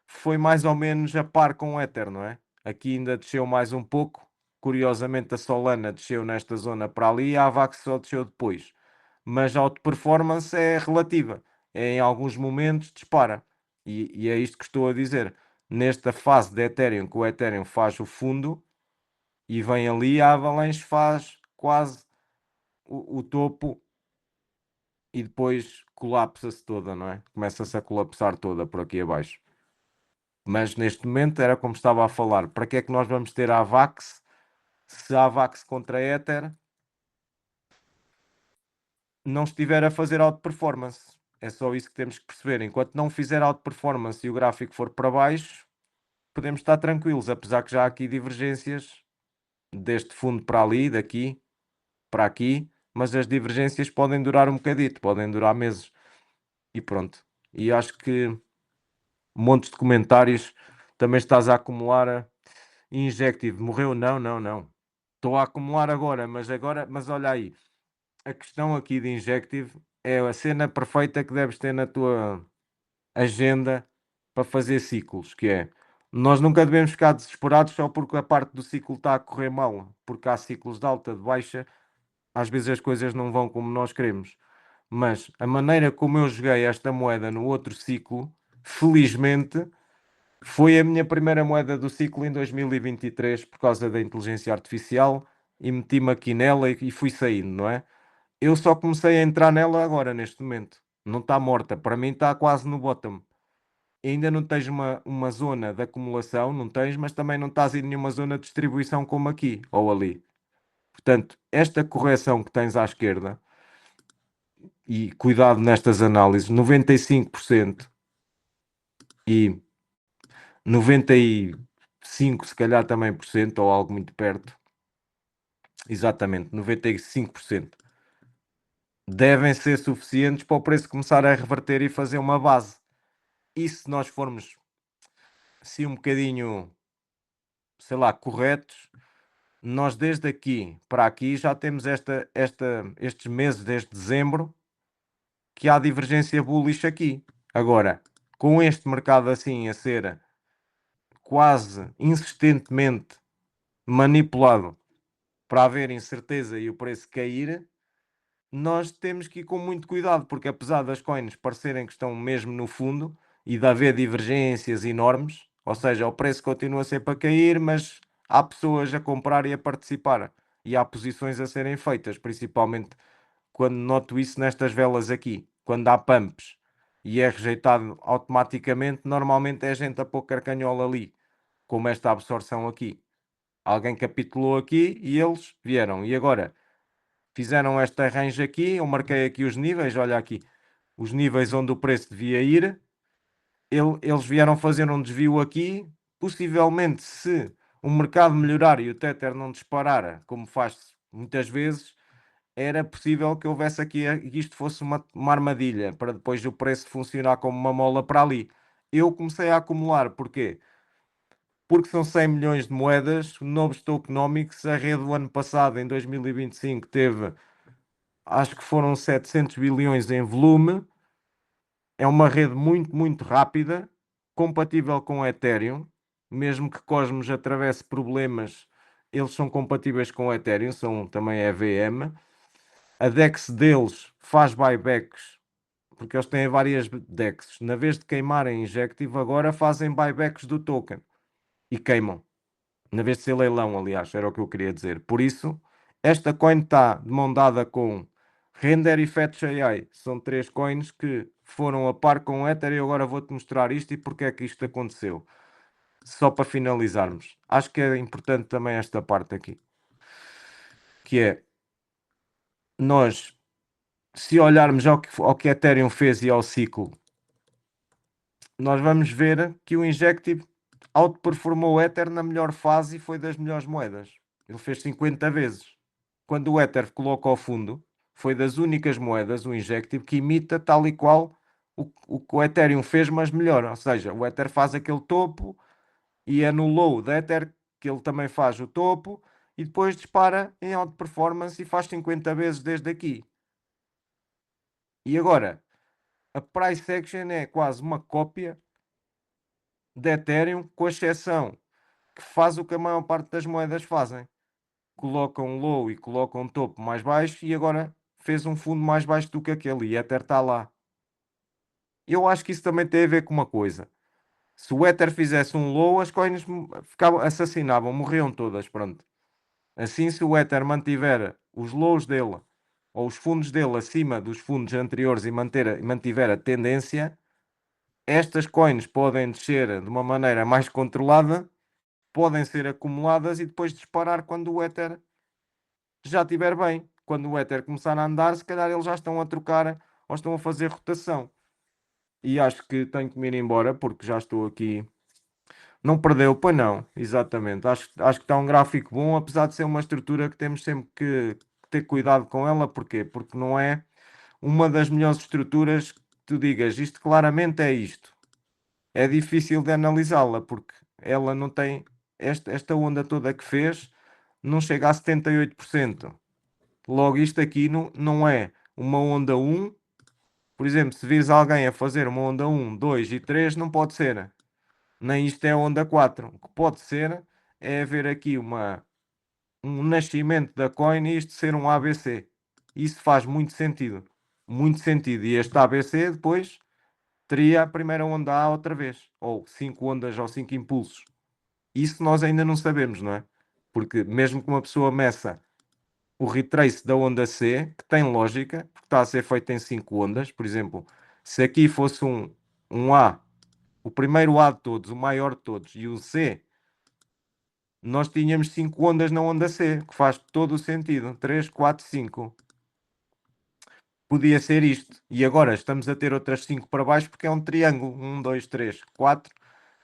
foi mais ou menos a par com o Ether, não é? Aqui ainda desceu mais um pouco. Curiosamente, a Solana desceu nesta zona para ali e a AVAX só desceu depois. Mas a auto-performance é relativa. Em alguns momentos dispara. E é isto que estou a dizer. Nesta fase de Ethereum, que o Ethereum faz o fundo e vem ali, a Avalanche faz quase o topo e depois colapsa-se toda, não é? Começa-se a colapsar toda por aqui abaixo. Mas neste momento era como estava a falar. Para que é que nós vamos ter a AVAX se a AVAX contra a Ether não estiver a fazer alta performance? É só isso que temos que perceber. Enquanto não fizer alta performance e o gráfico for para baixo, podemos estar tranquilos, apesar que já há aqui divergências deste fundo para ali, daqui para aqui, mas as divergências podem durar um bocadito, podem durar meses. E pronto. E acho que montes de comentários também estás a acumular. Injective morreu? Não, não, não. Estou a acumular agora, mas olha aí, a questão aqui de Injective é a cena perfeita que deves ter na tua agenda para fazer ciclos, que é, nós nunca devemos ficar desesperados só porque a parte do ciclo está a correr mal, porque há ciclos de alta, de baixa, às vezes as coisas não vão como nós queremos. Mas a maneira como eu joguei esta moeda no outro ciclo, felizmente, foi a minha primeira moeda do ciclo em 2023 por causa da inteligência artificial e meti-me aqui nela e fui saindo, não é? Eu só comecei a entrar nela agora, neste momento. Não está morta, para mim está quase no bottom. Ainda não tens uma zona de acumulação, não tens, mas também não estás em nenhuma zona de distribuição como aqui ou ali. Portanto, esta correção que tens à esquerda e cuidado nestas análises, 95% e 95 se calhar também por cento, ou algo muito perto, exatamente, 95% devem ser suficientes para o preço começar a reverter e fazer uma base. E se nós formos assim um bocadinho, sei lá, corretos, nós desde aqui para aqui já temos estes meses, desde dezembro, que há divergência bullish aqui. Agora, com este mercado assim a ser quase insistentemente manipulado para haver incerteza e o preço cair, nós temos que ir com muito cuidado, porque apesar das coins parecerem que estão mesmo no fundo e de haver divergências enormes, ou seja, o preço continua sempre a cair, mas há pessoas a comprar e a participar, e há posições a serem feitas, principalmente quando noto isso nestas velas aqui, quando há pumps e é rejeitado automaticamente, normalmente é gente a pôr carcanhola ali, como esta absorção aqui. Alguém capitulou aqui e eles vieram. E agora fizeram esta range aqui, eu marquei aqui os níveis, olha aqui, os níveis onde o preço devia ir. Eles vieram fazer um desvio aqui, possivelmente se o mercado melhorar e o Tether não disparar, como faz muitas vezes, era possível que houvesse aqui, que isto fosse uma armadilha, para depois o preço funcionar como uma mola para ali. Eu comecei a acumular, porquê? Porque são 100 milhões de moedas, novos tokenomics, a rede do ano passado, em 2025, teve, acho que foram 700 bilhões em volume, é uma rede muito, muito rápida, compatível com o Ethereum, mesmo que Cosmos atravesse problemas, eles são compatíveis com o Ethereum, são também EVM. A DEX deles faz buybacks, porque eles têm várias DEXs. Na vez de queimarem Injective, agora fazem buybacks do token e queimam. Na vez de ser leilão, aliás, era o que eu queria dizer. Por isso, esta coin está de mão dada com Render e Fetch AI. São três coins que foram a par com o Ether e agora vou-te mostrar isto e porque é que isto aconteceu. Só para finalizarmos. Acho que é importante também esta parte aqui. Que é, nós, se olharmos ao que Ethereum fez e ao ciclo, nós vamos ver que o Injective outperformou o Ether na melhor fase e foi das melhores moedas. Ele fez 50 vezes. Quando o Ether coloca ao fundo, foi das únicas moedas, o Injective, que imita tal e qual o que o Ethereum fez, mas melhor. Ou seja, o Ether faz aquele topo e é no low do Ether que ele também faz o topo e depois dispara em alta performance e faz 50 vezes desde aqui. E agora, a price action é quase uma cópia de Ethereum, com exceção que faz o que a maior parte das moedas fazem. Colocam um low e colocam um topo mais baixo e agora fez um fundo mais baixo do que aquele e Ether está lá. Eu acho que isso também tem a ver com uma coisa. Se o Ether fizesse um low, as coins ficavam, assassinavam, morriam todas, pronto. Assim, se o Ether mantiver os lows dele ou os fundos dele acima dos fundos anteriores e mantiver a tendência, estas coins podem descer de uma maneira mais controlada, podem ser acumuladas e depois disparar quando o Ether já estiver bem. Quando o Ether começar a andar, se calhar eles já estão a trocar ou estão a fazer rotação. E acho que tenho que me ir embora porque já estou aqui. Não perdeu, pois não, exatamente. Acho que está um gráfico bom, apesar de ser uma estrutura que temos sempre que ter cuidado com ela. Porquê? Porque não é uma das melhores estruturas que tu digas isto claramente é isto. É difícil de analisá-la porque ela não tem esta onda toda que fez, não chega a 78%. Logo, isto aqui não é uma onda 1. Por exemplo, se vires alguém a fazer uma onda 1, 2 e 3, não pode ser. Nem isto é onda 4. O que pode ser é haver aqui um nascimento da coin e isto ser um ABC. Isso faz muito sentido. Muito sentido. E este ABC depois teria a primeira onda A outra vez. Ou 5 ondas ou 5 impulsos. Isso nós ainda não sabemos, não é? Porque mesmo que uma pessoa meça o retrace da onda C, que tem lógica, porque está a ser feito em 5 ondas. Por exemplo, se aqui fosse um A, o primeiro A de todos, o maior de todos, e o C, nós tínhamos 5 ondas na onda C, que faz todo o sentido. 3, 4, 5. podia ser isto. E agora estamos a ter outras 5 para baixo porque é um triângulo. 1, 2, 3, 4,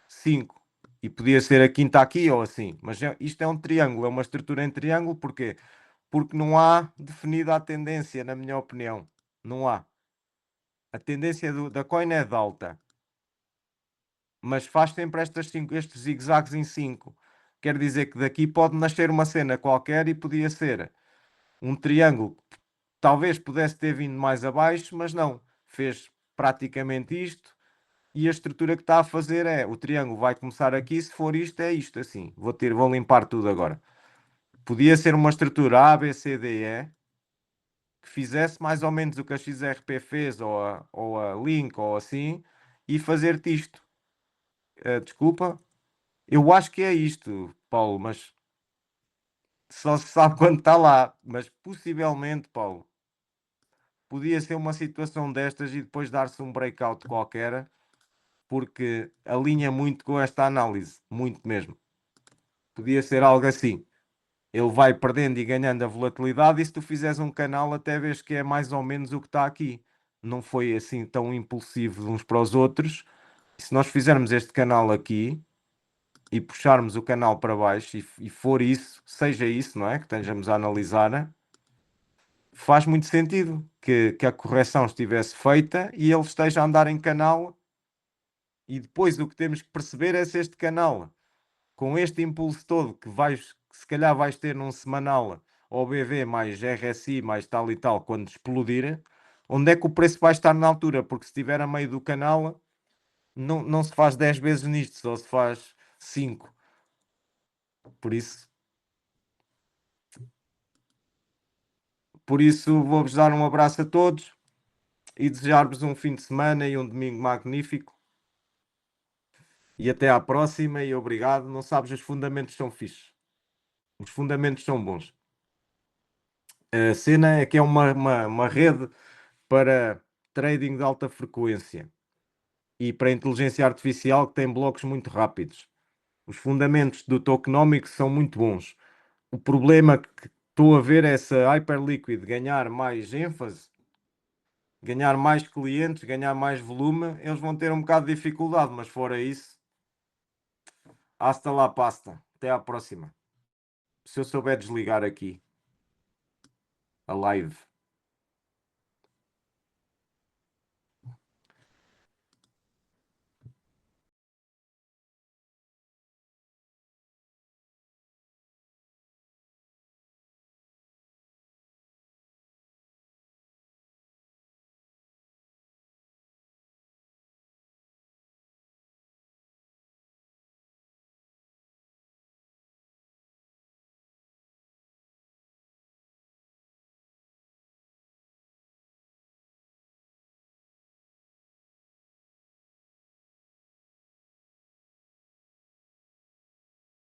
5. E podia ser a quinta aqui ou assim. Mas isto é um triângulo, é uma estrutura em triângulo. Porquê? Porque não há definida a tendência, na minha opinião. Não há. A tendência da coin é de alta. Mas faz sempre estes zigue-zagues em 5. Quer dizer que daqui pode nascer uma cena qualquer e podia ser um triângulo. Talvez pudesse ter vindo mais abaixo, mas não. Fez praticamente isto. E a estrutura que está a fazer é: o triângulo vai começar aqui, se for isto, é isto assim. Vou limpar tudo agora. Podia ser uma estrutura A, B, C, D, E, que fizesse mais ou menos o que a XRP fez, ou a Link, ou assim, e fazer-te isto. Desculpa, eu acho que é isto, Paulo, mas só se sabe quando está lá. Mas possivelmente, Paulo, podia ser uma situação destas e depois dar-se um breakout qualquer, porque alinha muito com esta análise, muito mesmo. Podia ser algo assim. Ele vai perdendo e ganhando a volatilidade, e se tu fizeres um canal, até vês que é mais ou menos o que está aqui. Não foi assim tão impulsivo de uns para os outros. E se nós fizermos este canal aqui e puxarmos o canal para baixo e for isso, seja isso, não é? Que estejamos a analisar, faz muito sentido que a correção estivesse feita e ele esteja a andar em canal. E depois o que temos que perceber é se este canal, com este impulso todo que se calhar vais ter num semanal OBV mais RSI mais tal e tal, quando explodir, onde é que o preço vai estar na altura? Porque se estiver a meio do canal, não se faz 10 vezes nisto, só se faz 5. Por isso vou-vos dar um abraço a todos e desejar-vos um fim de semana e um domingo magnífico. E até à próxima e obrigado. Não sabes, os fundamentos são fixes. Os fundamentos são bons. A cena é que é uma rede para trading de alta frequência e para inteligência artificial que tem blocos muito rápidos. Os fundamentos do tokenomics são muito bons. O problema que estou a ver é se a Hyperliquid ganhar mais ênfase, ganhar mais clientes, ganhar mais volume, eles vão ter um bocado de dificuldade, mas fora isso, hasta lá pasta. Até à próxima. Se eu souber desligar aqui a live.